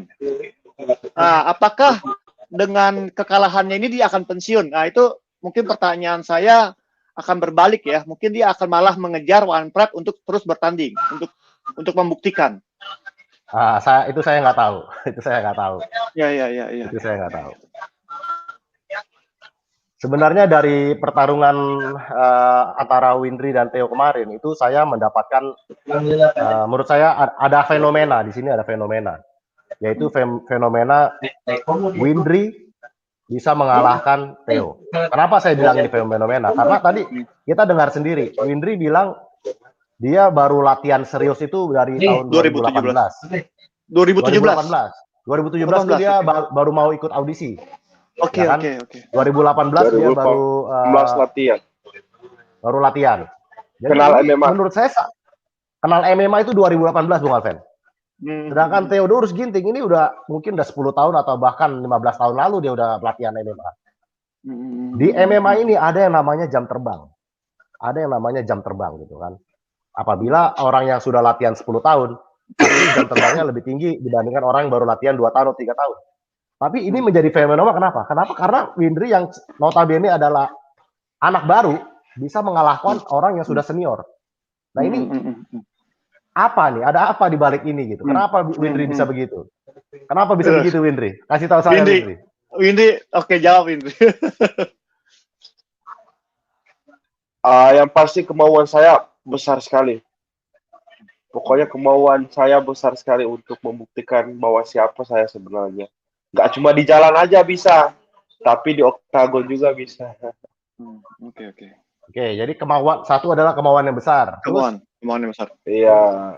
Apakah dengan kekalahannya ini dia akan pensiun? Nah, itu mungkin pertanyaan saya akan berbalik ya. Mungkin dia akan malah mengejar One Pride untuk terus bertanding, untuk membuktikan. Saya nggak tahu. Itu saya nggak tahu. Ya. Itu saya nggak tahu. Sebenarnya dari pertarungan antara Windri dan Theo kemarin itu saya mendapatkan, menurut saya ada fenomena di sini, ada fenomena, yaitu fenomena Windri bisa mengalahkan Theo. Kenapa saya bilang ini fenomena? Karena tadi kita dengar sendiri, Windri bilang dia baru latihan serius itu dari tahun 2018. 2017 itu dia baru mau ikut audisi. Oke. 2018 dia baru latihan. Baru latihan. Jadi kenal MMA. Menurut saya kenal MMA itu 2018 Bung Alven. Sedangkan Theodorus Ginting ini mungkin udah 10 tahun atau bahkan 15 tahun lalu dia udah latihan MMA. Di MMA ini ada yang namanya jam terbang. Ada yang namanya jam terbang gitu kan. Apabila orang yang sudah latihan 10 tahun, pasti jam terbangnya lebih tinggi dibandingkan orang yang baru latihan 2 tahun atau 3 tahun. Tapi ini menjadi fenomena kenapa? Karena Windri yang notabene adalah anak baru, bisa mengalahkan orang yang sudah senior. Nah ini apa nih? Ada apa di balik ini gitu? Kenapa Windri bisa begitu? Kenapa bisa begitu Windri? Kasih tahu saya Windri. Windri, oke jawab Windri. Yang pasti kemauan saya besar sekali. Pokoknya kemauan saya besar sekali untuk membuktikan bahwa siapa saya sebenarnya. Nggak cuma di jalan aja bisa, tapi di oktagon juga bisa. Oke. Oke, jadi kemauan satu adalah kemauan yang besar. Kemauan yang besar. Iya.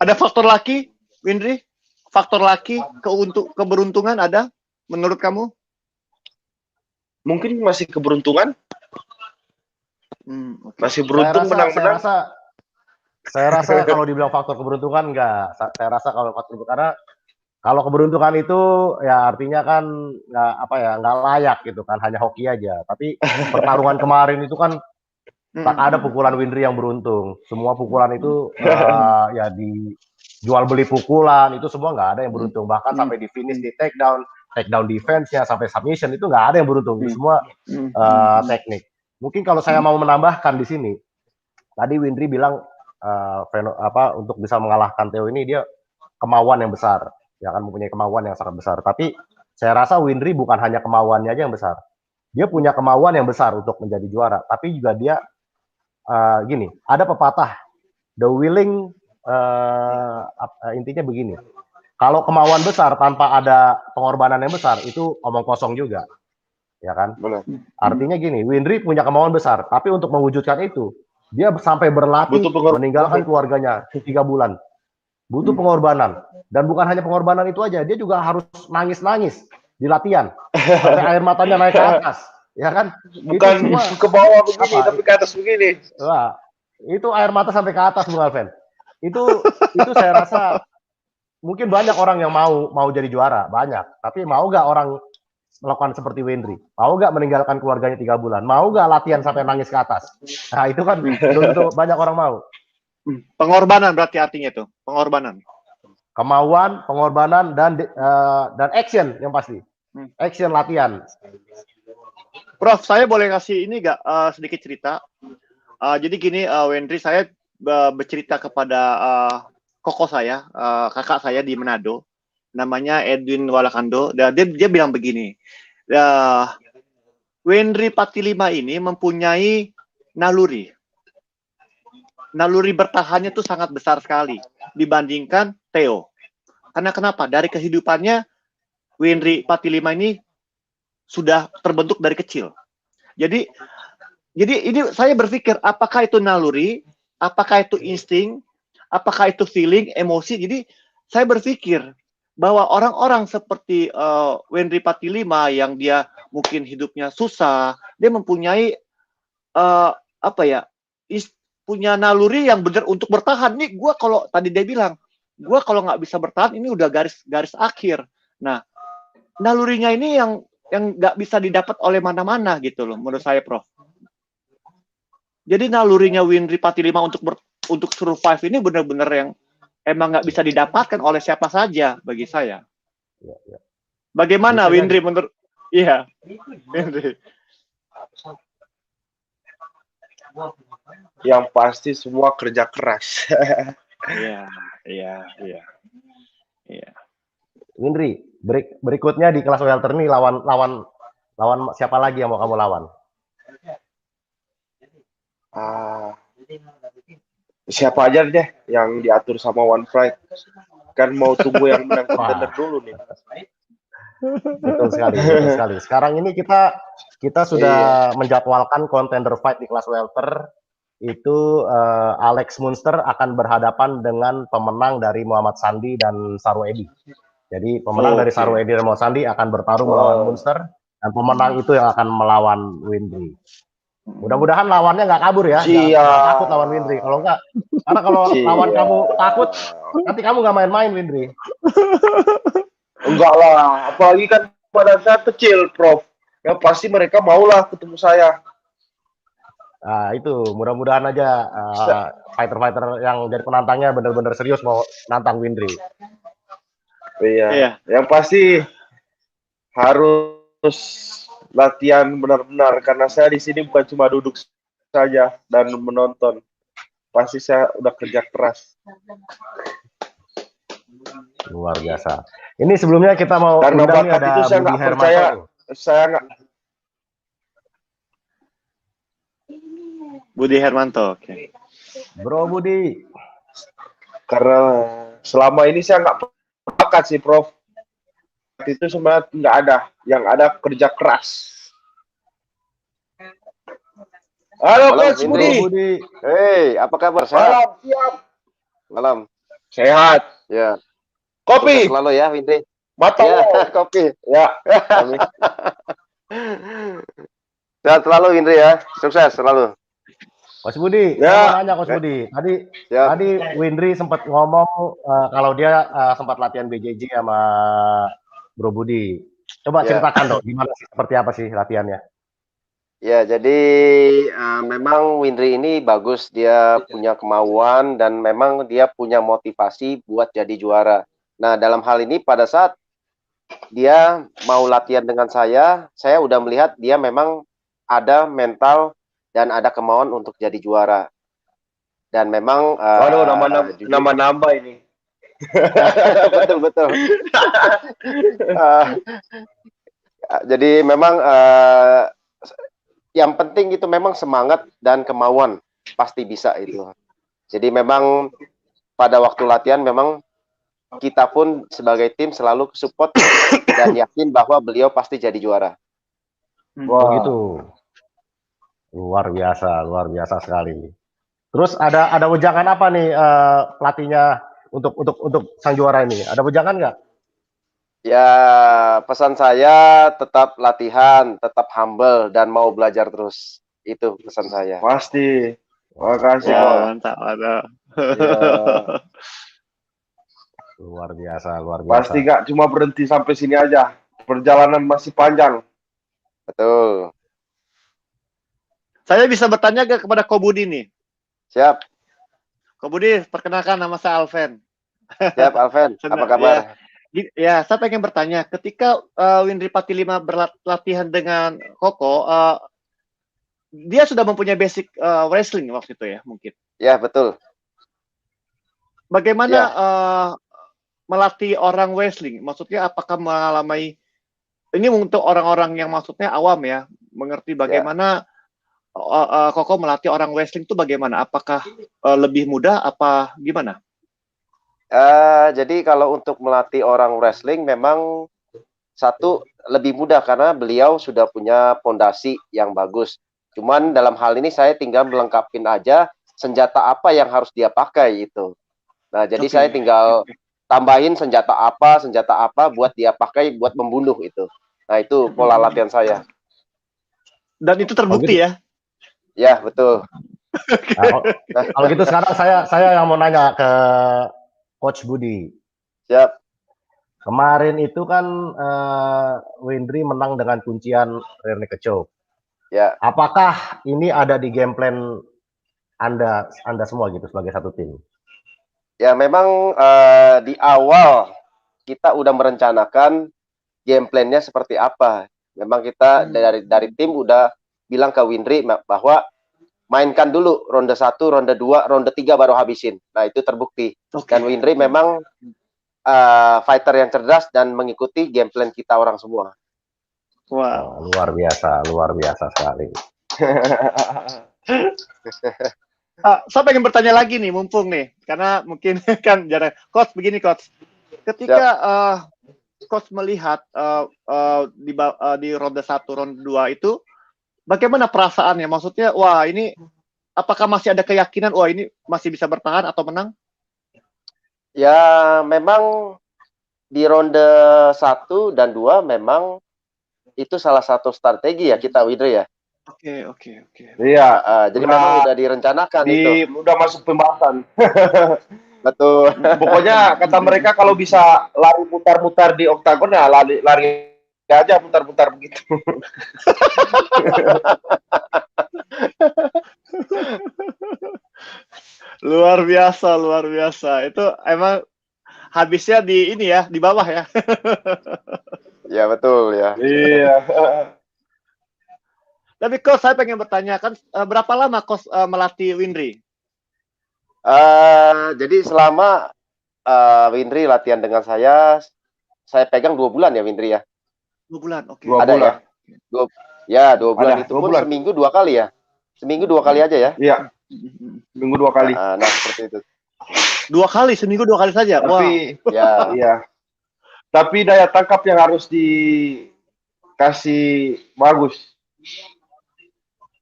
Ada faktor laki, Windri? Faktor laki keberuntungan ada menurut kamu? Mungkin masih keberuntungan. Okay. Masih beruntung menang-menang. Saya rasa kalau dibilang faktor keberuntungan enggak. Saya rasa kalau faktor karena kalau keberuntungan itu ya artinya kan nggak layak gitu kan, hanya hoki aja. Tapi pertarungan kemarin itu kan tak ada pukulan Windri yang beruntung. Semua pukulan itu ya dijual beli pukulan itu semua nggak ada yang beruntung. Bahkan sampai di finish di takedown defense-nya sampai submission itu nggak ada yang beruntung. Semua teknik. Mungkin kalau saya mau menambahkan di sini, tadi Windri bilang untuk bisa mengalahkan Theo ini dia kemauan yang besar, ya kan mempunyai kemauan yang sangat besar. Tapi saya rasa Windri bukan hanya kemauannya aja yang besar, dia punya kemauan yang besar untuk menjadi juara. Tapi juga dia gini, ada pepatah, the willing intinya begini. Kalau kemauan besar tanpa ada pengorbanan yang besar itu omong kosong juga. Ya kan? Benar. Artinya gini, Windri punya kemauan besar, tapi untuk mewujudkan itu, dia sampai berlatih, meninggalkan keluarganya 3 bulan. Butuh pengorbanan. Dan bukan hanya pengorbanan itu aja, dia juga harus nangis-nangis di latihan. Sampai air matanya naik ke atas. Ya kan? Bukan ke bawah begini, tapi ke atas begini. Wah, itu air mata sampai ke atas, Bung Alven. Itu saya rasa mungkin banyak orang yang mau jadi juara, banyak. Tapi mau gak orang melakukan seperti Windri? Mau gak meninggalkan keluarganya 3 bulan? Mau gak latihan sampai nangis ke atas? Nah itu kan belum tentu banyak orang mau. Pengorbanan berarti artinya itu, pengorbanan. Kemauan, pengorbanan dan action yang pasti. Action latihan. Prof, saya boleh kasih ini gak sedikit cerita? Jadi gini, Windri, saya bercerita kepada koko saya, kakak saya di Manado. Namanya Edwin Walakando, dan dia bilang begini, Windri 45 ini mempunyai naluri bertahannya itu sangat besar sekali dibandingkan Theo. Karena kenapa? Dari kehidupannya Windri 45 ini sudah terbentuk dari kecil. Jadi ini saya berpikir apakah itu naluri, apakah itu insting, apakah itu feeling, emosi. Jadi saya berpikir bahwa orang-orang seperti Windri 45 yang dia mungkin hidupnya susah, dia mempunyai punya naluri yang benar untuk bertahan. Nih gue kalau tadi dia bilang, gue kalau nggak bisa bertahan ini udah garis akhir. Nah, nalurinya ini yang nggak bisa didapat oleh mana-mana gitu loh, menurut saya, Prof. Jadi nalurinya Windri 45 untuk survive ini benar-benar yang emang nggak bisa didapatkan oleh siapa saja bagi saya. Bagaimana Windri menurut? Iya, Windri. Yang pasti semua kerja keras. Iya. Windri, berikutnya di kelas welter nih lawan siapa lagi yang mau kamu lawan? Siapa aja deh yang diatur sama One Pride. Kan mau tunggu yang menang contender dulu nih. Betul sekali. Sekarang ini kita sudah menjadwalkan contender fight di kelas welter. Itu Alex Munster akan berhadapan dengan pemenang dari Muhammad Sandi dan Saru Edi. Jadi pemenang dari Saru Edi dan Muhammad Sandi akan bertarung melawan Munster, dan pemenang itu yang akan melawan Windri. Mudah-mudahan lawannya nggak kabur ya, nggak takut lawan Windri. Kalau nggak, karena kalau lawan kamu takut, nanti kamu nggak main-main Windri. Enggak lah, apalagi kan pada saat kecil, Prof. Ya pasti mereka maulah ketemu saya. Nah itu, mudah-mudahan aja fighter-fighter yang jadi penantangnya benar-benar serius mau nantang Windri. Iya. Yang pasti harus latihan benar-benar, karena saya di sini bukan cuma duduk saja dan menonton. Pasti saya udah kerja keras. Luar biasa. Ini sebelumnya kita mau Karena undang nih, bakat ada itu saya Budi nggak Hermanto percaya, nih. saya nggak. Budi Hermanto, oke. Bro Budi. Karena selama ini saya nggak bakat sih, Prof. Itu sebenarnya nggak ada. Yang ada kerja keras. Halo, Malam, Coach Indri. Budi. Hei, apa kabar? Sehat? Malam, siap. Malam. Sehat. Ya. Kopi. Sukses selalu ya, Indri. Matang. Ya, kopi. Ya. Amin. Sehat selalu, Indri ya. Sukses selalu. Coach Budi, Ya. saya mau nanya Coach Budi. Siap. Tadi Windri sempat ngomong kalau dia sempat latihan BJJ sama Bro Budi. Coba Ya. ceritakan dong, gimana sih, seperti apa sih latihannya? Ya, jadi memang Windri ini bagus. Dia punya kemauan dan memang dia punya motivasi buat jadi juara. Nah, dalam hal ini pada saat dia mau latihan dengan saya udah melihat dia memang ada mental dan ada kemauan untuk jadi juara. Dan memang Waduh, nama-nama ini. betul. Jadi memang yang penting itu memang semangat dan kemauan, pasti bisa itu. Jadi memang pada waktu latihan memang kita pun sebagai tim selalu support dan yakin bahwa beliau pasti jadi juara. Wah, gitu. Luar biasa sekali. Terus ada wejangan apa nih pelatihnya untuk sang juara ini? Ada wejangan nggak? Ya, pesan saya tetap latihan, tetap humble dan mau belajar terus. Itu pesan saya. Pasti. Makasih, Ya, Pak. mantap, mantap. Ya. Luar biasa. Pasti nggak cuma berhenti sampai sini aja. Perjalanan masih panjang. Betul. Saya bisa bertanya kepada Ko Budi nih. Siap. Ko Budi, perkenalkan, nama saya Alven. Siap, Alven. Apa kabar? Ya, saya pengen bertanya, ketika Windri Patilima berlatihan dengan Koko, dia sudah mempunyai basic wrestling waktu itu ya, mungkin? Ya, betul. Bagaimana melatih orang wrestling? Maksudnya apakah mengalami, ini untuk orang-orang yang maksudnya awam ya, mengerti bagaimana Koko melatih orang wrestling itu bagaimana? Apakah lebih mudah, apa gimana? Jadi kalau untuk melatih orang wrestling memang satu lebih mudah karena beliau sudah punya fondasi yang bagus. Cuman dalam hal ini saya tinggal melengkapin aja senjata apa yang harus dia pakai itu. Nah, jadi saya tinggal tambahin senjata apa buat dia pakai buat membunuh itu. Nah, itu pola latihan saya. Dan itu terbukti ya? Ya, betul. Nah, kalau gitu sekarang saya yang mau nanya ke Coach Budi. Siap. Kemarin itu kan Windri menang dengan kuncian rear naked choke. Ya. Apakah ini ada di game plan Anda semua gitu sebagai satu tim? Ya, memang di awal kita udah merencanakan game plan-nya seperti apa. Memang kita dari tim udah bilang ke Windri bahwa mainkan dulu ronde 1, ronde 2, ronde 3 baru habisin. Nah, itu terbukti. Dan Windri memang fighter yang cerdas dan mengikuti game plan kita orang semua. Wow, luar biasa sekali. Saya pengen bertanya lagi nih, mumpung nih, karena mungkin kan jarang. Coach, begini Coach, ketika Coach melihat di ronde 1, ronde 2 itu, bagaimana perasaannya? Maksudnya, wah ini, apakah masih ada keyakinan, wah ini masih bisa bertahan atau menang? Ya, memang di ronde 1 dan 2 memang itu salah satu strategi ya kita, Windri ya. Oke. Iya. Jadi memang udah direncanakan itu. Udah masuk pembahasan. Betul. Pokoknya kata mereka kalau bisa lari mutar-mutar di oktagon, ya lari aja mutar-mutar begitu. Luar biasa. Itu emang habisnya di ini ya, di bawah ya. Ya, betul ya. Iya. Tapi Coach, saya pengen bertanya kan berapa lama Coach melatih Winry? Jadi selama Winry latihan dengan saya pegang 2 bulan ya Winry ya. 2 bulan, oke. Dua Ada bulan. ya? 2 bulan Ada, itu 2 pun bulan. seminggu 2 kali ya. Seminggu 2 kali aja ya. Iya. Minggu 2 kali. Nah, seperti itu. 2 kali, seminggu 2 kali saja. Tapi Ya. iya. Tapi daya tangkap yang harus dikasih bagus.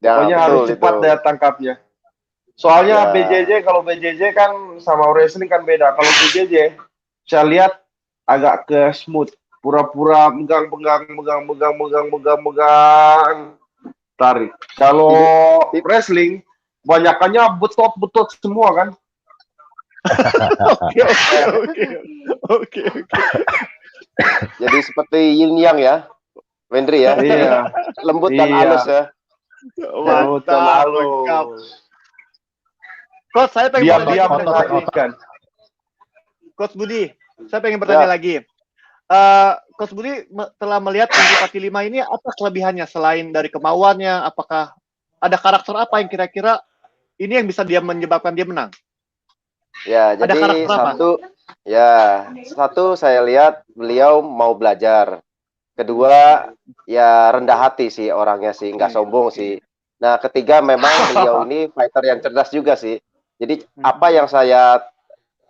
Ya, Pokoknya betul, harus cepat itu. daya tangkapnya. Soalnya Ya. BJJ, kalau BJJ kan sama wrestling kan beda. Kalau BJJ saya lihat agak ke smooth, pura-pura megang, tarik. Kalau wrestling banyakannya betot semua kan. Oke. Jadi seperti yin yang ya, Winry ya. Iya. Lembut dan halus ya. Mantap, lengkap. Coach, saya pengen Diam-diam bertanya lagi. kan. Coach Budi, saya pengen bertanya lagi. Coach Budi telah melihat Winry Pati 5 ini apa kelebihannya selain dari kemauannya? Apakah ada karakter apa yang kira-kira ini yang bisa dia menyebabkan dia menang? Ya, Ada jadi karakter satu saya lihat beliau mau belajar. Kedua, ya rendah hati sih orangnya sih, nggak sombong sih. Nah, ketiga memang beliau ini fighter yang cerdas juga sih. Jadi apa yang saya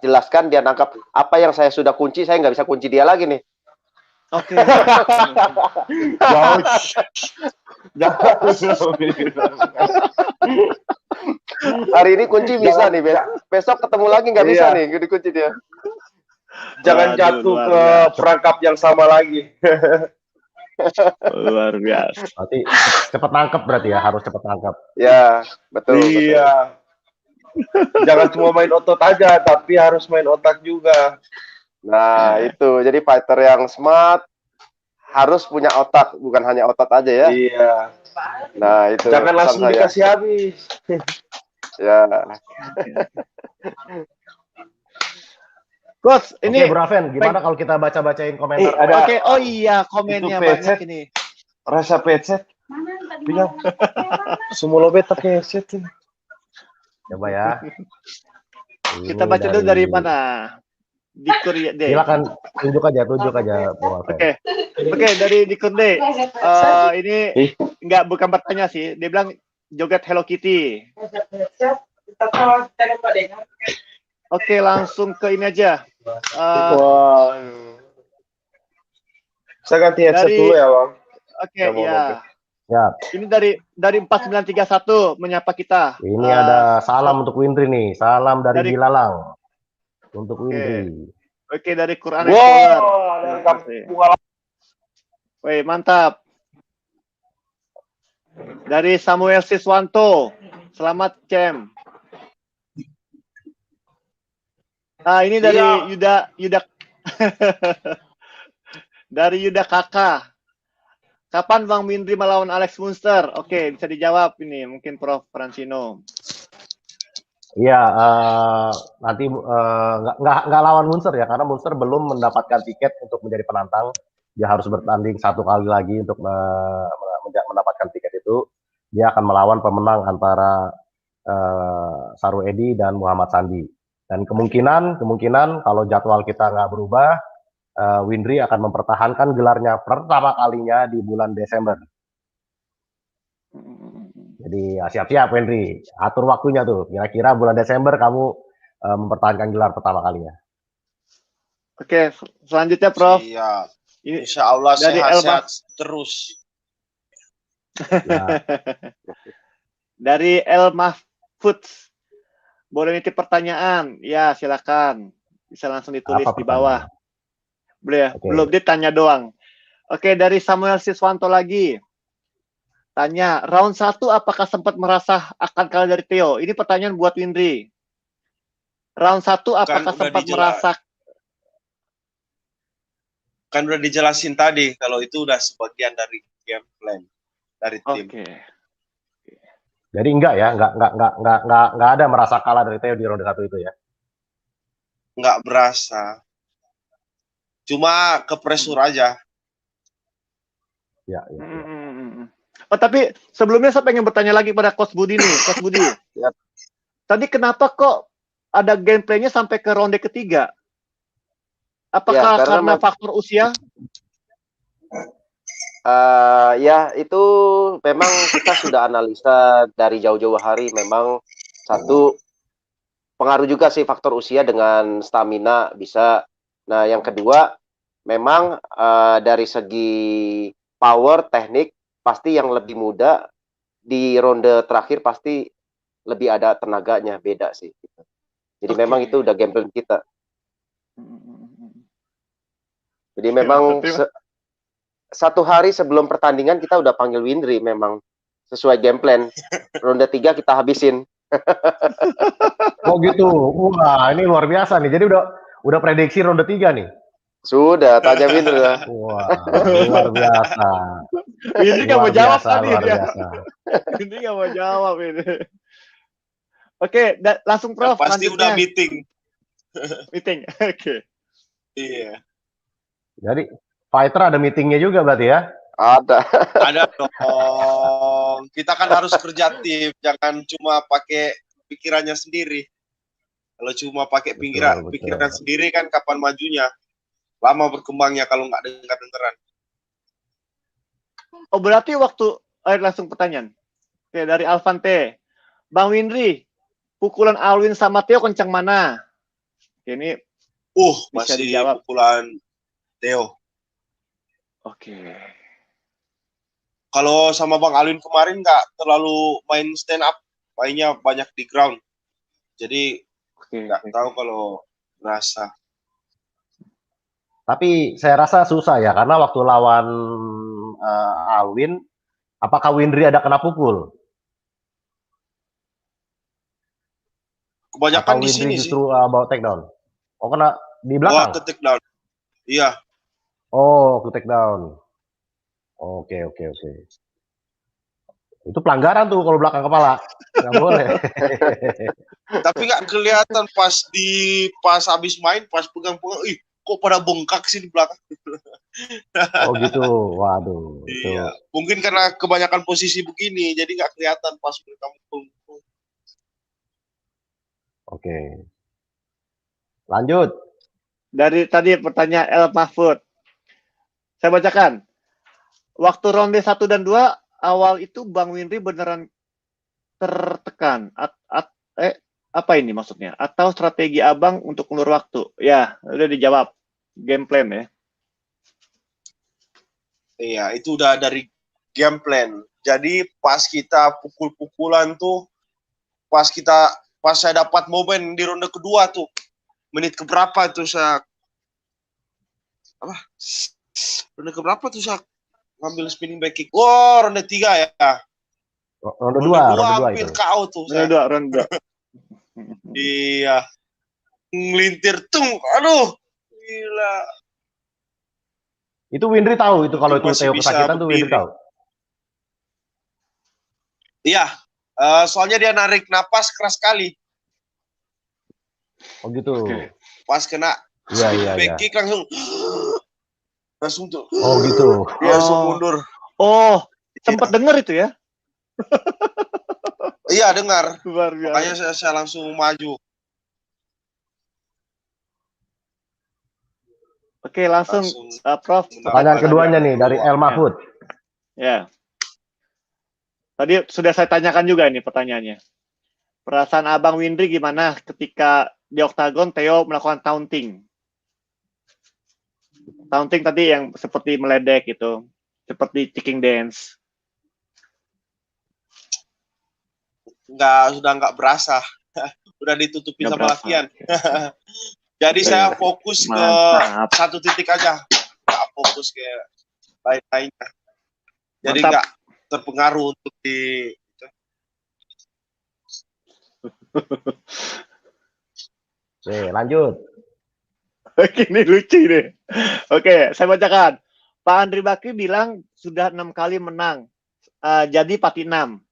jelaskan dia nangkap, apa yang saya sudah kunci saya nggak bisa kunci dia lagi nih. Oke. Hari ini kunci bisa nih, besok ketemu lagi nggak bisa nih dikunci dia. Jangan jatuh ke perangkap yang sama lagi. Luar biasa. Berarti cepat nangkep berarti ya, harus cepat nangkep. Ya, betul. Iya. Jangan cuma main otot aja, tapi harus main otak juga. Nah, itu. Jadi fighter yang smart harus punya otak, bukan hanya otot aja ya. Iya. Nah, itu. Jangan langsung dikasih habis. Ya. Coach, ini Oke, Braven, gimana kalau kita baca-bacain komentar? Oke, oh iya, komennya banyak ini. Rasa pecet. Bilang. Semua lobet pakai headset ini. Coba ya. Kita baca dulu dari mana? Di Korea deh. Silakan tunjuk aja Braven. Oke, dari Dikur deh. Ini bukan bertanya sih. Dia bilang joget Hello Kitty. Oke, langsung ke ini aja. Saya ganti headset dulu ya, Bang. Oke, ya. Ya. Ini dari 4931 menyapa kita. Ini ada salam untuk Winry nih. Salam dari Gilalang. Untuk Winry. Oke, dari Quran Explorer. Woi, mantap. Dari Samuel Siswanto. Selamat, Cem. Nah, ini dari Yuda dari Yuda Kakak. Kapan Bang Winry melawan Alex Munster? Oke, bisa dijawab ini mungkin Prof Francino. Iya, nanti nggak lawan Munster ya, karena Munster belum mendapatkan tiket untuk menjadi penantang. Dia harus bertanding 1 kali lagi untuk mendapatkan tiket itu. Dia akan melawan pemenang antara Saru Edi dan Muhammad Sandi. Dan kemungkinan kalau jadwal kita nggak berubah, Winry akan mempertahankan gelarnya pertama kalinya di bulan Desember. Jadi siap-siap Winry, atur waktunya tuh. Kira-kira bulan Desember kamu mempertahankan gelar pertama kalinya. Oke, selanjutnya Prof. Iya. Insya Allah sehat-sehat terus. Ya. Dari El Mahfudz. Boleh nitip pertanyaan? Ya, silakan. Bisa langsung ditulis di bawah. Boleh ya? Okay. Belum ditanya doang. Oke, dari Samuel Siswanto lagi. Tanya, round 1 apakah sempat merasa akan kalah dari Theo? Ini pertanyaan buat Winry. Round 1 apakah sempat merasa... Kan udah dijelasin tadi, kalau itu udah sebagian dari game plan dari tim. Oke. Jadi enggak ada merasa kalah dari Theo di ronde 1 itu ya? Enggak berasa. Cuma ke pressure aja. Ya. Oh, tapi sebelumnya saya pengen bertanya lagi pada Coach Budi nih, Coach Budi. Ya. Tadi kenapa kok ada gameplaynya sampai ke ronde ketiga? Apakah karena faktor usia? Ya, itu memang kita sudah analisa dari jauh-jauh hari. Memang satu pengaruh juga sih faktor usia dengan stamina bisa. Nah, yang kedua memang dari segi power, teknik, pasti yang lebih muda di ronde terakhir pasti lebih ada tenaganya, beda sih. Jadi memang itu udah game plan kita. Jadi memang satu hari sebelum pertandingan kita udah panggil Windry, memang sesuai game plan. Ronde 3 kita habisin. Oh gitu. Wah, ini luar biasa nih. Jadi udah prediksi ronde 3 nih. Sudah, tanya Windry lah. Wah, luar biasa. Ini nggak mau jawab tadi luar dia. biasa. Ini nggak mau jawab ini. Oke, langsung Prof. Pasti udah meeting. Meeting, oke. Iya. Jadi fighter ada meetingnya juga berarti ya? Ada. Ada dong. Kita kan harus kerja tim, jangan cuma pakai pikirannya sendiri. Kalau cuma pakai pikiran sendiri kan kapan majunya? Lama berkembangnya kalau nggak dengar-dengaran. Oh, berarti waktu langsung pertanyaan. Oke, dari Alvante. Bang Windry, pukulan Alwin sama Theo kencang mana? Ini masih dijawab. Pukulan Theo. Oke. Kalau sama Bang Alwin kemarin nggak terlalu main stand up, mainnya banyak di ground. Jadi nggak tahu kalau berasa. Tapi saya rasa susah ya, karena waktu lawan Alwin, apakah Windry ada kena pukul? Kebanyakan di sini justru bawa takedown. Oh, kena di belakang? Oh, ke takedown. Iya. Oh, ke takedown. Oke. Itu pelanggaran tuh kalau belakang kepala. Nggak boleh. Tapi nggak kelihatan pas habis main, pas pegang-pegang, kok pada bengkak sih di belakang. Oh gitu, waduh. Iya. Mungkin karena kebanyakan posisi begini, jadi nggak kelihatan pas mereka mukul. Oke. Lanjut. Dari tadi pertanyaan El Mahfud. Saya bacakan. Waktu ronde 1 dan 2, awal itu Bang Windry beneran tertekan. Apa ini maksudnya? Atau strategi abang untuk ulur waktu? Ya, udah dijawab. Game plan ya. Iya, itu udah dari game plan. Jadi pas kita pukul-pukulan tuh, pas saya dapat momen di ronde kedua tuh, menit keberapa tuh saya ronde keberapa tuh saya ngambil spinning back kick. Ronde 3 ya. Ronde 2 hampir itu. KO tuh. Ronde 2. Iya. Ngelintir tung, aduh. Gila. Itu Windry tahu itu kalau itu Theo kesakitan tuh Windry tahu. Iya. Soalnya dia narik napas keras sekali. Oh gitu. Pas kena back kick langsung tuh. Oh gitu. Dia langsung mundur. Oh, sempat dengar itu ya? Iya, dengar. Makanya saya langsung maju. Oke, langsung Prof. Pertanyaan keduanya nih dari El Mahfud. Ya. Tadi sudah saya tanyakan juga ini pertanyaannya. Perasaan Abang Windry gimana ketika di Oktagon Theo melakukan taunting? Taunting tadi yang seperti meledek gitu, seperti kicking dance. Sudah nggak berasa. Udah ditutupin sama latihan. Jadi saya fokus ke satu titik aja, nggak fokus ke lain-lainnya. Jadi nggak terpengaruh untuk di. Oke, lanjut. Ini lucu deh. Oke, saya bacakan. Pak Andri Bakri bilang sudah 6 kali menang, jadi pati 6.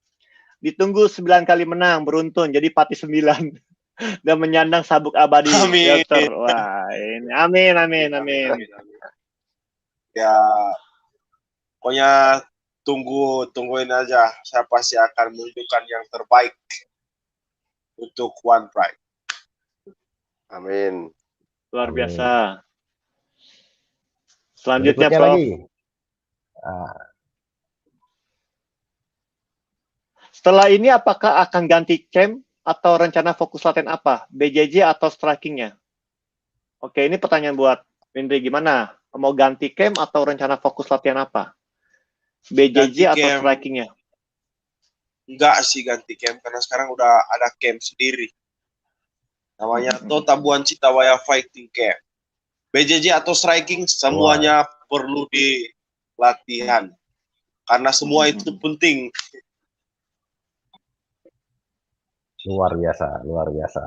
Ditunggu 9 kali menang, beruntun jadi pati 9. Dan menyandang sabuk abadi. Amin. Wah, ini amin. Ya, pokoknya tungguin aja. Saya pasti akan menunjukkan yang terbaik untuk One Pride. Amin. Luar biasa. Selanjutnya, Berikutnya Prof. lagi. Setelah ini apakah akan ganti camp atau rencana fokus latihan apa? BJJ atau strikingnya? Oke, ini pertanyaan buat Windri. Gimana? Mau ganti camp atau rencana fokus latihan apa? BJJ atau strikingnya? Enggak sih ganti camp, karena sekarang udah ada camp sendiri. Namanya Totabuan Citawaya Fighting Camp. BJJ atau striking, semuanya perlu di latihan. Karena semua itu penting. Luar biasa, luar biasa.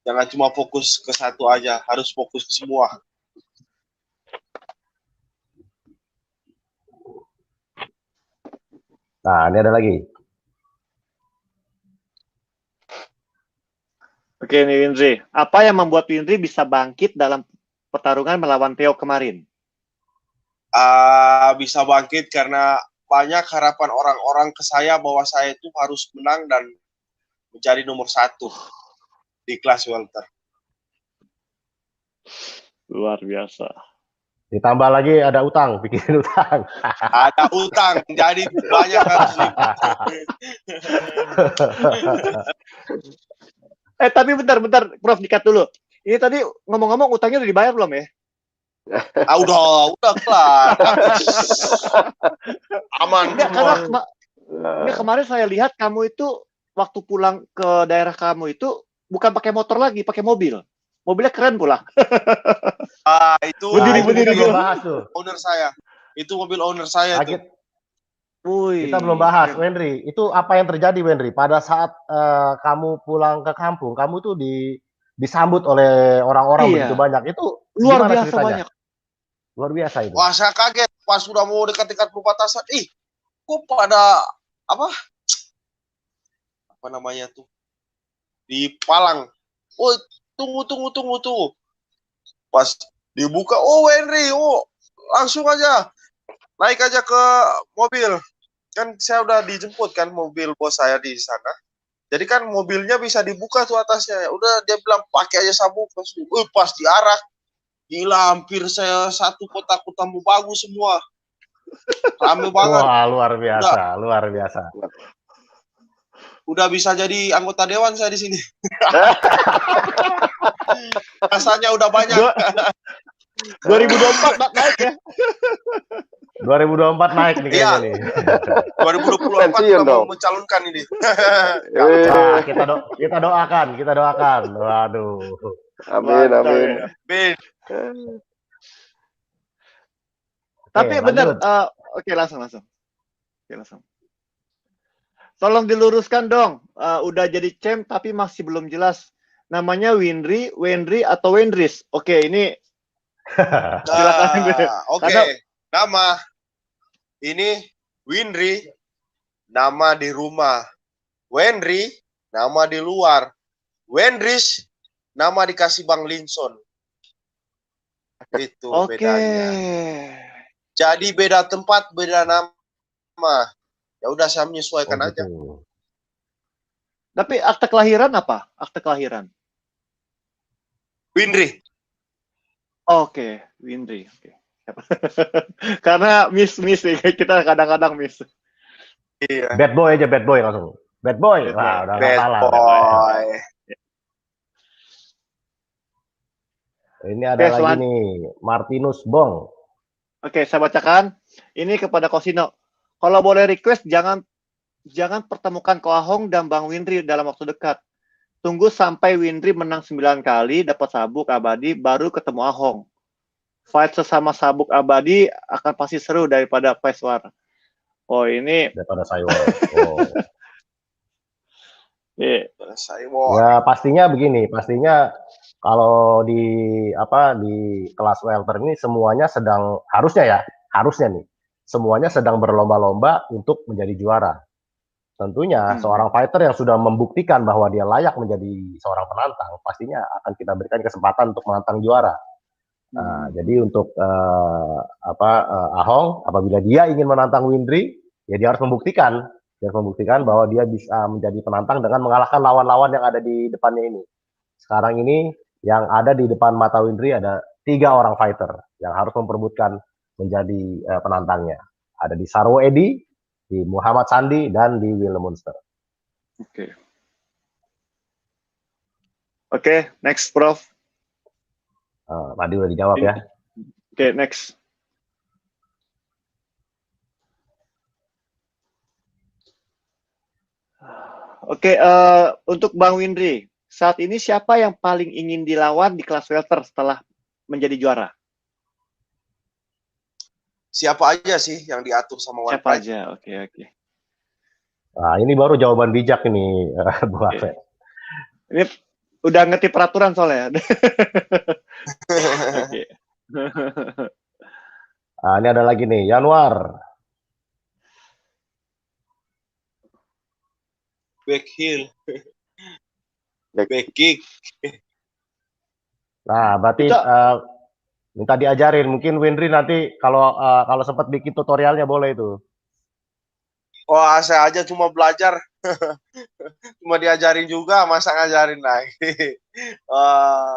Jangan cuma fokus ke satu aja, harus fokus ke semua. Nah, ini ada lagi. Oke, nih Windri. Apa yang membuat Windri bisa bangkit dalam pertarungan melawan Theo kemarin? Bisa bangkit karena banyak harapan orang-orang ke saya bahwa saya itu harus menang dan menjadi nomor 1 di kelas welter. Luar biasa. Ditambah lagi ada utang, bikin utang. Ada utang, jadi banyak harus Tapi bentar, Prof, dikat dulu. Ini tadi ngomong-ngomong utangnya udah dibayar belum ya? Udah kelar. Aman. Karena kemarin saya lihat kamu itu waktu pulang ke daerah kamu itu bukan pakai motor lagi, pakai mobil. Mobilnya keren pula. Itu berdiri belum bahas tuh. Owner saya. Itu mobil owner saya tuh. Kita belum bahas, Wendri. Itu apa yang terjadi, Wendri? Pada saat kamu pulang ke kampung, kamu tuh disambut oleh orang-orang begitu banyak. Itu luar biasa ceritanya? banyak. Luar biasa itu. Wah, saya kaget pas sudah mau dekat-dekat perbatasan. Kok pada apa namanya tuh? Di Palang. Oh, tunggu. Pas dibuka, Wendri, langsung aja. Naik aja ke mobil. Kan saya udah dijemput kan mobil bos saya di sana. Jadi kan mobilnya bisa dibuka tuh atasnya. Udah dia bilang pakai aja sabuk. Pas diarak. Gila, hampir saya satu kota-kota mau bagus semua. Rame banget. Wah, luar biasa. Udah bisa jadi anggota dewan saya di sini. Rasanya udah banyak. 2024 naik ya. 2024 naik nih kayaknya nih. 2024 kita mau mencalonkan ini. Nah, kita doakan. Waduh. Amin. Tapi benar, oke langsung. Tolong diluruskan dong, udah jadi champ tapi masih belum jelas namanya Windri atau Wendris. Oke, ini silakan. Oke. Nama ini Windri, nama di rumah. Wendri, nama di luar. Wendris, nama dikasih Bang Linson. Itu bedanya. Jadi beda tempat, beda nama. Ya udah saya menyesuaikan aja. Tapi akte kelahiran apa? Akte kelahiran. Windri. Oke, Windri. Oke. Karena miss kita kadang-kadang miss. Iya. Bad boy langsung. Bad boy. Wah, udah salah. Boy. Ini ada lagi nih, Martinus Bong. Oke, saya bacakan. Ini kepada Kosino. Kalau boleh request, jangan pertemukan Ko Ahong dan Bang Windri dalam waktu dekat. Tunggu sampai Windri menang 9 kali, dapat sabuk abadi, baru ketemu Ahong. Fight sesama sabuk abadi akan pasti seru daripada Fight War. Oh, ini daripada Saiwo. Ya pastinya begini, kalau di kelas welter ini semuanya harusnya nih semuanya sedang berlomba-lomba untuk menjadi juara. Tentunya seorang fighter yang sudah membuktikan bahwa dia layak menjadi seorang penantang, pastinya akan kita berikan kesempatan untuk menantang juara. Jadi untuk Ahong, apabila dia ingin menantang Windri, ya dia harus membuktikan bahwa dia bisa menjadi penantang dengan mengalahkan lawan-lawan yang ada di depannya ini. Sekarang ini yang ada di depan mata Windri ada 3 orang fighter yang harus memperebutkan menjadi penantangnya. Ada di Sarwo Edi, di Muhammad Sandi, dan di Will Munster. Oke, next Prof. Tadi udah dijawab ya. Oke, next. Oke, untuk Bang Windri, saat ini siapa yang paling ingin dilawan di kelas welter setelah menjadi juara? Siapa aja sih yang diatur sama One Siapa Pride? aja, oke. Nah, ini baru jawaban bijak ini, Bu Afet. Ini udah ngerti peraturan soalnya. Oke. Ini ada lagi nih, Januar. Back heel. Back kick. Nah, berarti minta diajarin. Mungkin Windri nanti kalau sempat bikin tutorialnya boleh itu. Wah, saya aja cuma belajar. Cuma diajarin juga, masa ngajarin lagi.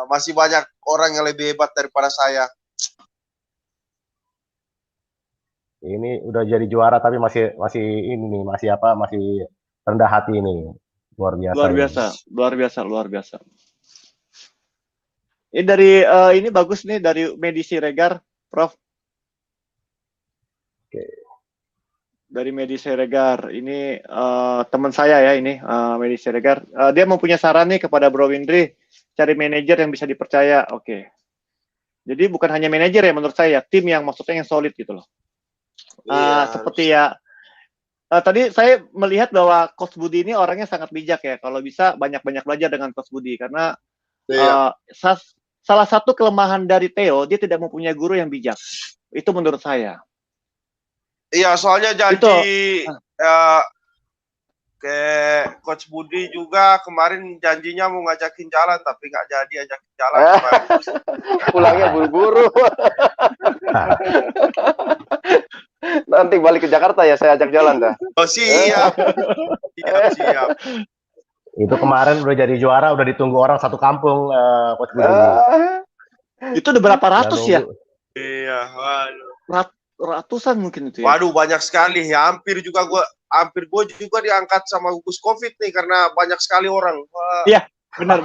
Masih banyak orang yang lebih hebat daripada saya. Ini udah jadi juara tapi masih rendah hati ini. Luar biasa. Ini dari ini bagus nih dari Medi Siregar, Prof. Oke. Dari Medi Siregar, ini teman saya ya ini Medi Siregar. Dia mempunyai saran nih kepada Bro Windri, cari manajer yang bisa dipercaya. Oke. Jadi bukan hanya manajer ya menurut saya, tim yang maksudnya yang solid gitu loh. Seperti ya. Tadi saya melihat bahwa Coach Budi ini orangnya sangat bijak ya. Kalau bisa banyak-banyak belajar dengan Coach Budi karena salah satu kelemahan dari Theo, dia tidak mempunyai guru yang bijak. Itu menurut saya. Iya, soalnya janji ke Coach Budi juga kemarin janjinya mau ngajakin jalan tapi nggak jadi ajakin jalan. Pulangnya buru-buru. Nanti balik ke Jakarta ya saya ajak jalan dah. Oh siap. Siap. Itu kemarin udah jadi juara, udah ditunggu orang satu kampung, Coach Budi. Itu udah berapa ratus ya? Iya, waduh. Ratusan mungkin itu ya. Waduh, banyak sekali ya. Hampir gue juga diangkat sama gugus Covid nih karena banyak sekali orang. Iya, benar.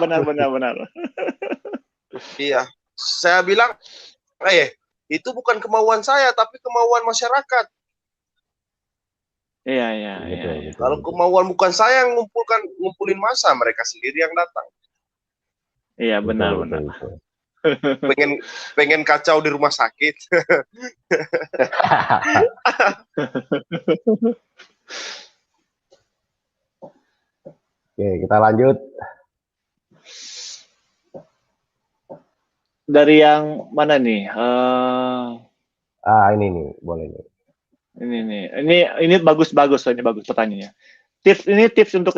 Iya. Saya bilang, itu bukan kemauan saya tapi kemauan masyarakat. Iya. Kalau kemauan bukan saya yang ngumpulin massa, mereka sendiri yang datang. Iya, benar. pengen kacau di rumah sakit. Oke, kita lanjut. Dari yang mana nih? Ini nih, boleh nih. Ini bagus pertanyaannya. Tips untuk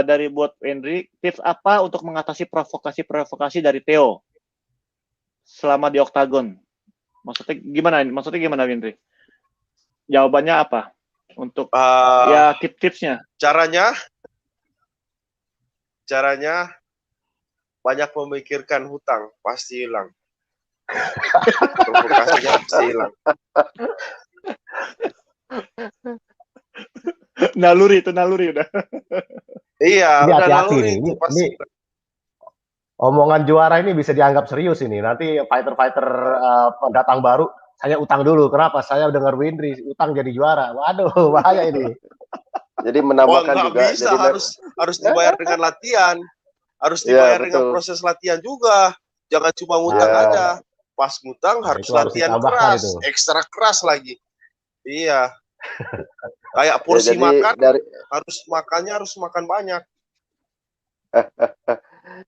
dari buat Windri, tips apa untuk mengatasi provokasi dari Theo selama di Oktagon? Maksudnya gimana Windri? Jawabannya apa? Untuk tipsnya. Caranya banyak memikirkan hutang, pasti hilang. Provokasinya pasti hilang. Naluri udah. Iya, udah hati-hati nih. Ini omongan juara ini bisa dianggap serius ini. Nanti fighter-fighter pendatang baru, saya utang dulu. Kenapa? Saya dengar Windri utang jadi juara. Waduh, bahaya ini. Jadi menambahkan juga. Bisa, jadi harus dibayar dengan latihan. Harus dibayar dengan proses latihan juga. Jangan cuma ngutang aja. Pas ngutang harus latihan keras, ekstra keras lagi. Iya. Kayak porsi makan, harus makan banyak.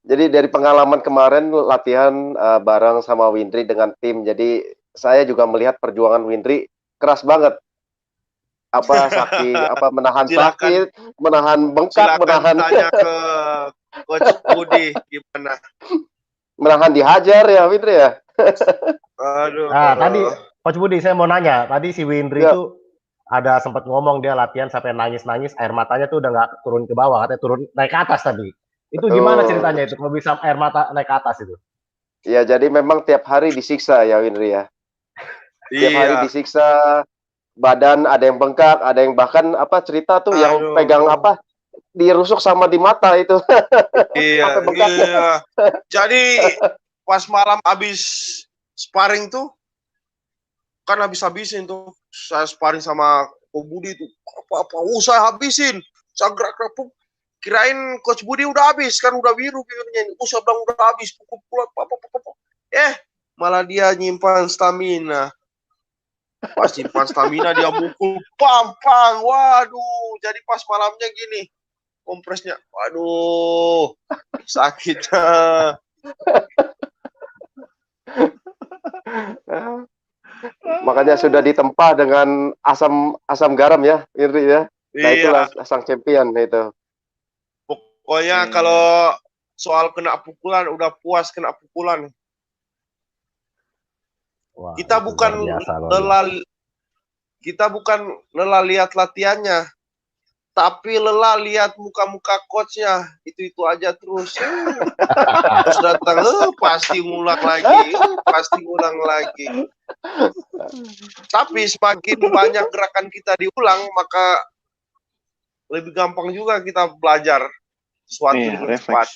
Jadi dari pengalaman kemarin latihan bareng sama Windri dengan tim, jadi saya juga melihat perjuangan Windri keras banget. Menahan sakit, menahan bengkak, menahan. Tanya ke Coach Budi gimana? Menahan dihajar ya Windri ya. Aduh. Nah, tadi Coach Budi saya mau nanya, tadi si Windri itu ada sempat ngomong dia latihan sampai nangis-nangis, air matanya tuh udah nggak turun ke bawah, katanya turun naik ke atas tadi. Itu gimana ceritanya itu kalau bisa air mata naik ke atas itu? Ya, jadi memang tiap hari disiksa ya Windri ya. Tiap hari disiksa, badan ada yang bengkak, ada yang bahkan cerita tuh yang pegang dirusuk sama di mata itu. Iya. Jadi pas malam habis sparring tuh kan habis-habisin tuh saya sparring sama Coach Budi tuh apa saya habisin, saya gerak-gerak, kirain Coach Budi udah habis kan, udah birunya ini, saya bilang udah habis, pukul malah dia nyimpan stamina. Pas simpan stamina dia mukul pam, waduh, jadi pas malamnya gini kompresnya, waduh sakit. Makanya sudah ditempa dengan asam garam ya Windri ya. Nah itulah sang champion itu. Pokoknya kalau soal kena pukulan udah puas kena pukulan. Wah, kita bukan lelah lihat latihannya, tapi lelah lihat muka-muka coachnya, itu aja terus. Terus datang, pasti ngulang lagi. Tapi semakin banyak gerakan kita diulang, maka lebih gampang juga kita belajar sesuatu dengan cepat.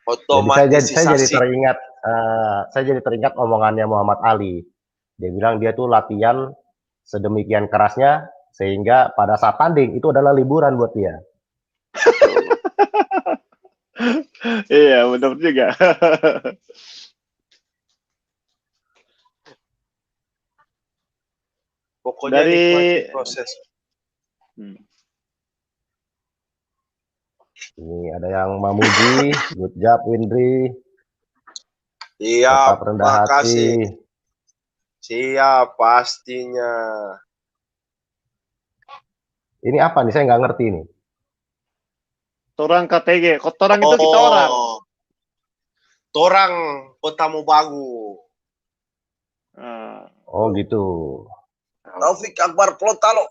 Otomatis saya jadi teringat omongannya Muhammad Ali. Dia bilang dia tuh latihan sedemikian kerasnya sehingga pada saat tanding itu adalah liburan buat dia. Iya, benar juga. Pokoknya nikmati proses. Ini ada yang memuji, good job Windri. Iya, rendah hati. Siap, pastinya. Ini apa nih? Saya nggak ngerti nih. Torang KTG. Torang itu kita orang. Torang Kota Mobagu. Oh gitu. Taufik Akbar Plotalo.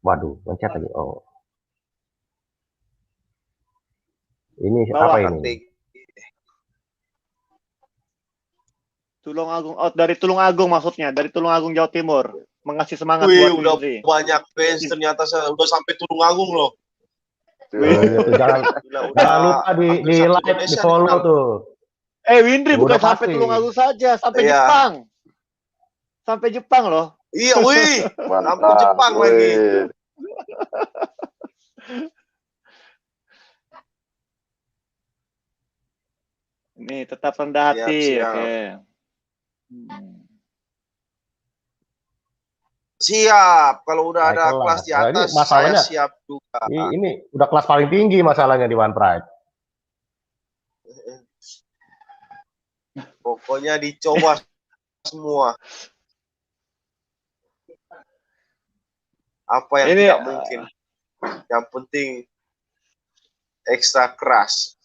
Waduh, pencet lagi. Oh. Ini apa ini? Tulungagung. Oh, dari Tulungagung maksudnya, dari Tulungagung Jawa Timur. Mengasih semangat buat udah Windri. Banyak fans ternyata, saya udah sampai Tulungagung loh. Jangan lupa di like, di follow tuh. Windri bukan sampai Tulungagung saja, sampai Jepang. Sampai Jepang loh. Iya, sampai Jepang lagi. Nih, tetap rendah hati. Oke. Siap, kalau udah ada kelas di atas, saya siap juga. Ini udah kelas paling tinggi masalahnya di One Pride. Pokoknya dicoba semua. Apa yang tidak mungkin. Yang penting ekstra keras.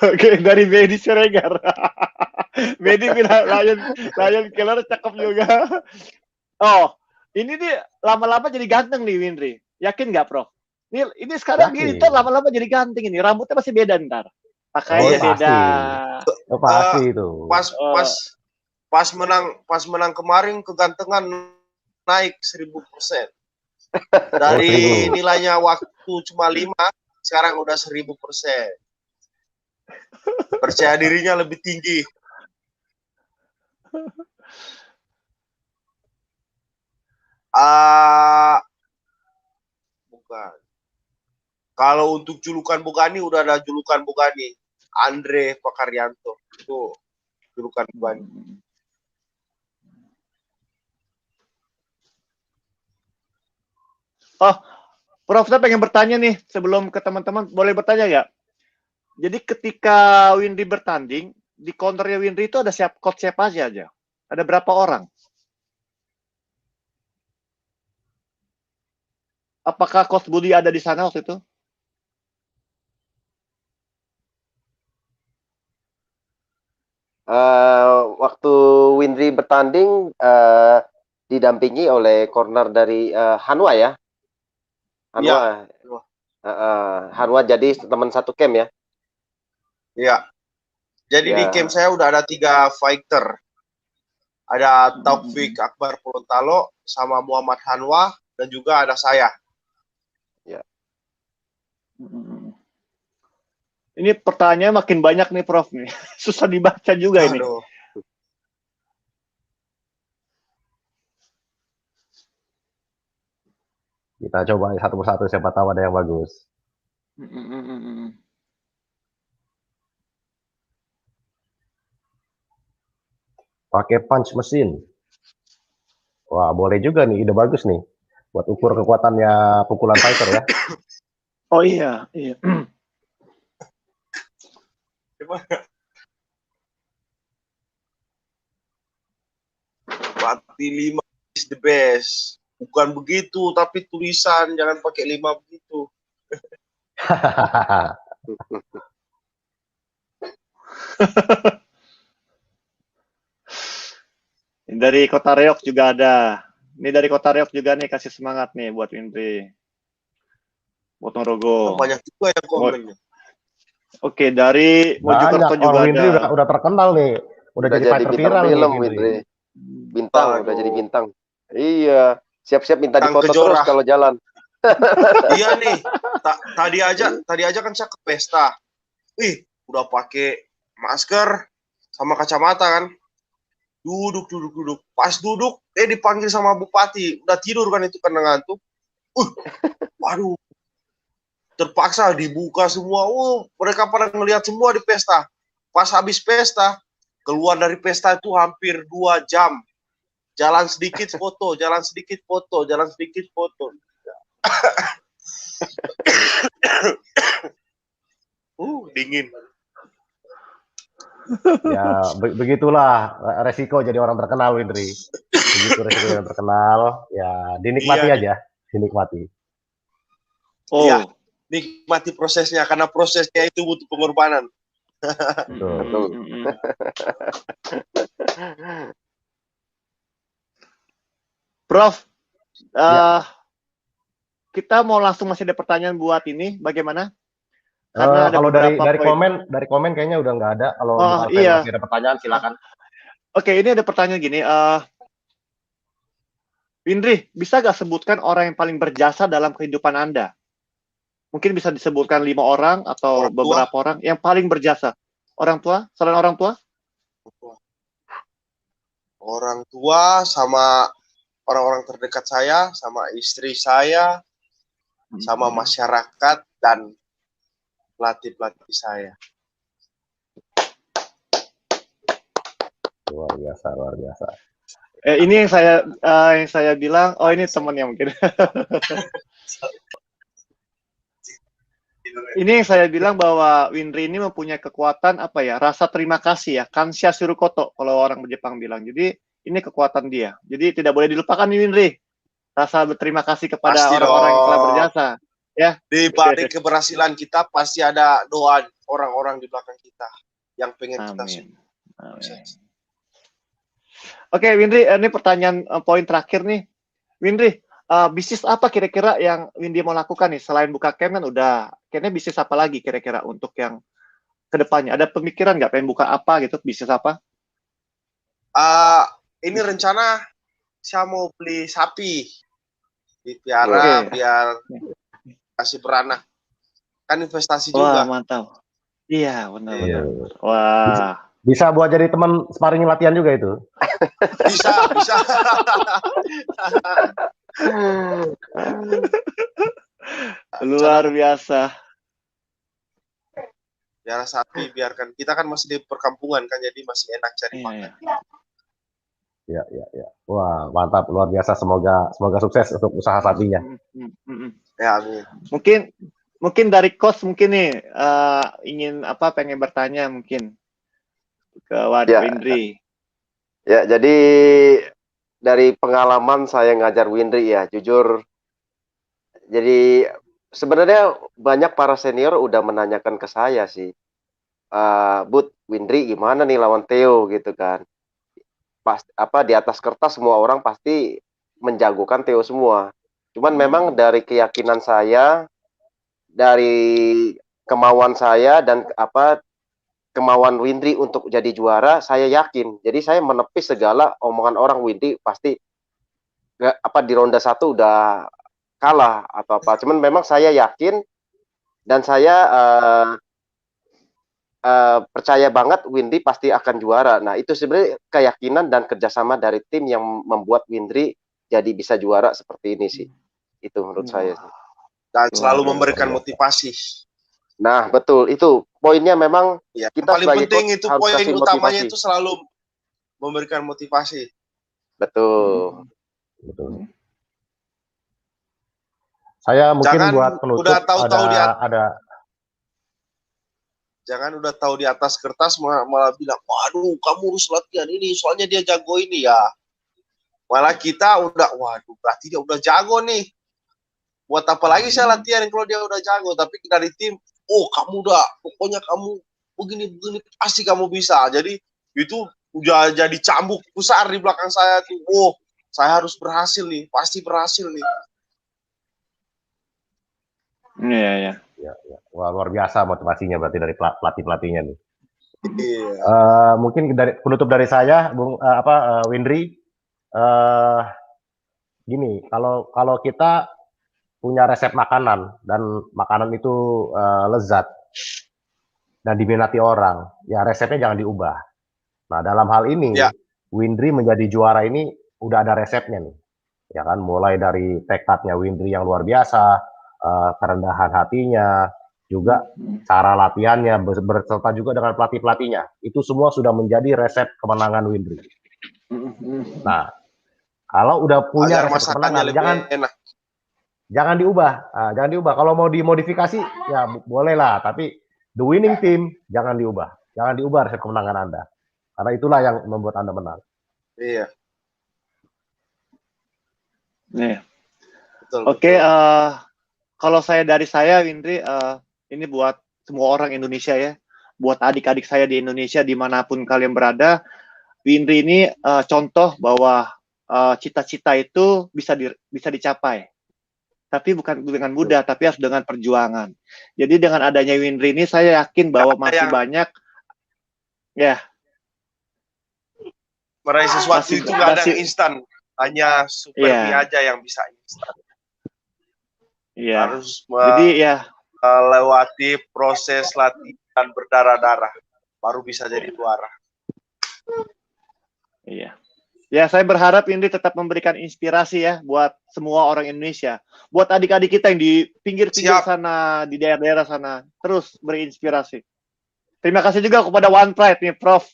Oke, dari Bedi Siregar. Bedi bilang Lion Killer cakep juga. Oh, ini nih lama-lama jadi ganteng nih Windri. Yakin nggak, Prof? Ini sekarang gini, ntar lama-lama jadi ganteng ini. Rambutnya masih beda ntar. Pakainya beda. Pasti itu. Pas menang kemarin kegantengan naik 1000%. Dari nilainya waktu cuma 5, sekarang udah 1000%. Percaya dirinya lebih tinggi. Bukan. Kalau untuk julukan Bogani udah ada julukan Bogani. Andre Pakaryanto. Itu julukan Bogani. Oh, Prof, saya pengen bertanya nih sebelum ke teman-teman, boleh bertanya nggak? Jadi ketika Windri bertanding, di counternya Windri itu ada coach siapa aja? Ada berapa orang? Apakah Coach Budi ada di sana waktu itu? Waktu Windri bertanding didampingi oleh corner dari Hanwa ya. Hanwa. Hanwa jadi teman satu camp ya. Iya. Jadi di camp saya udah ada 3 fighter. Ada Taufik Akbar Polontalo sama Muhammad Hanwa dan juga ada saya. Ya. Ini pertanyaan makin banyak nih Prof nih. Susah dibaca juga ini. Kita coba satu persatu, siapa tahu ada yang bagus. Pakai punch mesin. Wah, boleh juga nih, ide bagus nih. Buat ukur kekuatannya pukulan fighter ya. Oh iya, iya. Pati 5 is the best. Bukan begitu, tapi tulisan jangan pakai 5 begitu. Dari Kota Reok juga ada. Ini dari Kota Reok juga nih, kasih semangat nih buat Windri. Buat Norogo. Banyak juga yang komennya. Oke, dari Mojokerto juga Windri ada. udah terkenal nih. Udah jadi fighter viral nih Windri. Bintang, udah jadi bintang. Iya, siap-siap minta dipoto terus kalau jalan. Iya nih, tadi aja kan saya ke pesta. Udah pakai masker sama kacamata kan. Duduk. Pas duduk, dipanggil sama bupati. Udah tidur kan itu karena ngantuk. Waduh. Terpaksa dibuka semua. Mereka pada ngelihat semua di pesta. Pas habis pesta, keluar dari pesta itu hampir 2 jam. Jalan sedikit foto, jalan sedikit foto, jalan sedikit foto. Dingin. Ya, begitulah resiko jadi orang terkenal, Windri. Begitu resiko yang terkenal, ya dinikmati aja, dinikmati. Iya, nikmati prosesnya, karena prosesnya itu butuh pengorbanan. Betul. Prof, kita mau langsung, masih ada pertanyaan buat ini, bagaimana? Karena ada kalau dari komen kayaknya udah nggak ada. Kalau masih ada pertanyaan, silakan. Oke, ini ada pertanyaan gini. Windri, bisa nggak sebutkan orang yang paling berjasa dalam kehidupan Anda? Mungkin bisa disebutkan 5 orang atau beberapa orang yang paling berjasa. Orang tua? Selain orang tua? Orang tua sama orang-orang terdekat saya, sama istri saya, sama masyarakat, dan pelatih-pelatih saya. Luar biasa. Ini yang saya bilang, ini temannya mungkin. Ini yang saya bilang bahwa Windri ini mempunyai kekuatan rasa terima kasih ya, kansya surukoto kalau orang Jepang bilang. Jadi ini kekuatan dia. Jadi tidak boleh dilupakan nih Windri. Rasa berterima kasih kepada orang-orang yang telah berjasa. Ya. Di balik keberhasilan kita pasti ada doa orang-orang di belakang kita yang pengen kita sukses. Oke, Windri, ini pertanyaan poin terakhir nih. Windri, bisnis apa kira-kira yang Windri mau lakukan nih? Selain buka camp kan udah, kayaknya bisnis apa lagi kira-kira untuk yang kedepannya? Ada pemikiran nggak pengen buka apa gitu, bisnis apa? Ini rencana saya mau beli sapi, dipiara biar kasih beranak. Kan investasi juga. Wah, mantap. Iya, benar. Wah. Bisa buat jadi teman sparring latihan juga itu. Bisa. Luar biasa. Biar sapi, biarkan kita kan masih di perkampungan kan, jadi masih enak cari makan. Ya. Wah, mantap, luar biasa. Semoga sukses untuk usaha sapinya. Ya, amin. Mungkin dari Coach mungkin nih ingin pengen bertanya mungkin ke Windri. Ya, jadi dari pengalaman saya ngajar Windri ya, jujur Jadi sebenarnya banyak para senior udah menanyakan ke saya sih, Bud, Windri gimana nih lawan Theo gitu kan. Pas di atas kertas semua orang pasti menjagokan Theo semua. Cuman memang dari keyakinan saya, dari kemauan saya dan kemauan Windri untuk jadi juara, saya yakin. Jadi saya menepis segala omongan orang Windri pasti di ronde 1 udah kalah atau apa. Cuman memang saya yakin dan saya percaya banget Windri pasti akan juara. Nah, itu sebenarnya keyakinan dan kerjasama dari tim yang membuat Windri jadi bisa juara seperti ini sih. Itu menurut saya sih. Dan selalu memberikan motivasi. Nah, betul. Itu poinnya memang ya, kita paling penting itu poin utamanya itu selalu memberikan motivasi. Betul. Betul. Saya mungkin jangan buat penutup udah tahu-tahu jangan udah tahu di atas kertas malah bilang, waduh kamu harus latihan ini, soalnya dia jago ini ya. Malah kita udah, waduh berarti dia udah jago nih. Buat apa lagi saya latihan kalau dia udah jago, tapi dari tim, oh kamu udah, pokoknya kamu begini-begini, pasti kamu bisa. Jadi itu udah jadi cambuk besar di belakang saya tuh, oh saya harus berhasil nih, pasti berhasil nih. Iya, ya. Ya. Wah, luar biasa motivasinya berarti dari pelatih-pelatihnya nih. Iya. Mungkin dari penutup dari saya, Bung Windri, gini, kalau kita punya resep makanan dan makanan itu lezat dan diminati orang, ya resepnya jangan diubah. Nah, dalam hal ini, Windri menjadi juara ini udah ada resepnya nih, ya kan? Mulai dari tekadnya Windri yang luar biasa, kerendahan hatinya, juga cara latihannya, berserta juga dengan pelatih-pelatihnya. Itu semua sudah menjadi resep kemenangan Windri. Nah, kalau udah punya resep kemenangan, jangan diubah. Nah, jangan diubah. Kalau mau dimodifikasi, ya boleh lah. Tapi the winning team, jangan diubah. Jangan diubah resep kemenangan Anda. Karena itulah yang membuat Anda menang. Iya. Oke, kalau dari saya, Windri, ini buat semua orang Indonesia ya, buat adik-adik saya di Indonesia dimanapun kalian berada, Windri ini contoh bahwa cita-cita itu bisa dicapai, tapi bukan dengan mudah, tapi harus dengan perjuangan. Jadi dengan adanya Windri ini, saya yakin bahwa masih banyak, ya. Meraih sesuatu itu nggak ada yang instan, hanya Supermi aja yang bisa instan. Harus melewati proses latihan berdarah-darah baru bisa jadi juara. Iya. Ya, saya berharap ini tetap memberikan inspirasi ya buat semua orang Indonesia, buat adik-adik kita yang di pinggir-pinggir sana, di daerah-daerah sana, terus berinspirasi. Terima kasih juga kepada One Pride nih, Prof.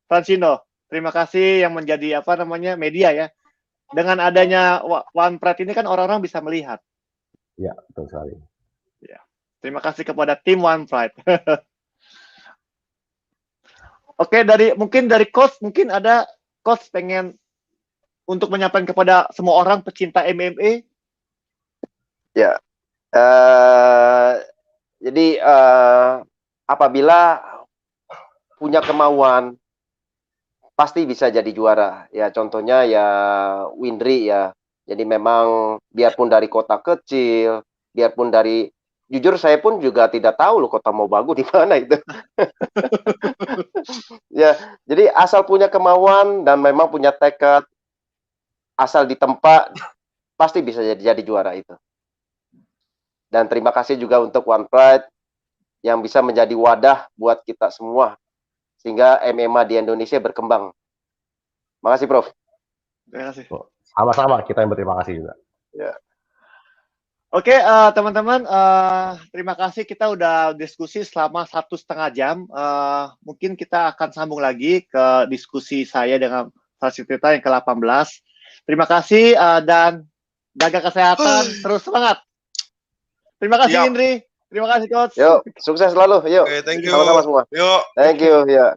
Francino. Terima kasih yang menjadi media ya. Dengan adanya One Pride ini kan orang-orang bisa melihat. Ya, betul sekali. Ya. Terima kasih kepada tim One Pride. Oke, mungkin dari coach, mungkin ada coach pengen untuk menyampaikan kepada semua orang pecinta MMA. Ya. Jadi apabila punya kemauan pasti bisa jadi juara. Ya contohnya ya Windri ya. Jadi memang biarpun dari kota kecil, biarpun jujur saya pun juga tidak tahu loh Kota Mobagu di mana itu. Ya, jadi asal punya kemauan dan memang punya tekad, asal ditempa, pasti bisa jadi juara itu. Dan terima kasih juga untuk One Pride yang bisa menjadi wadah buat kita semua, sehingga MMA di Indonesia berkembang. Makasih, Prof. Terima kasih. Sama-sama, kita yang berterima kasih juga. Ya. Oke, teman-teman, terima kasih, kita udah diskusi selama 1,5 jam. Mungkin kita akan sambung lagi ke diskusi saya dengan fasilitator yang ke-18. Terima kasih dan jaga kesehatan, terus semangat. Terima kasih, Indri. Terima kasih, Coach. Yuk, sukses selalu. Yuk. Okay, thank you. Sama-sama semua. Yuk. Thank you. Ya.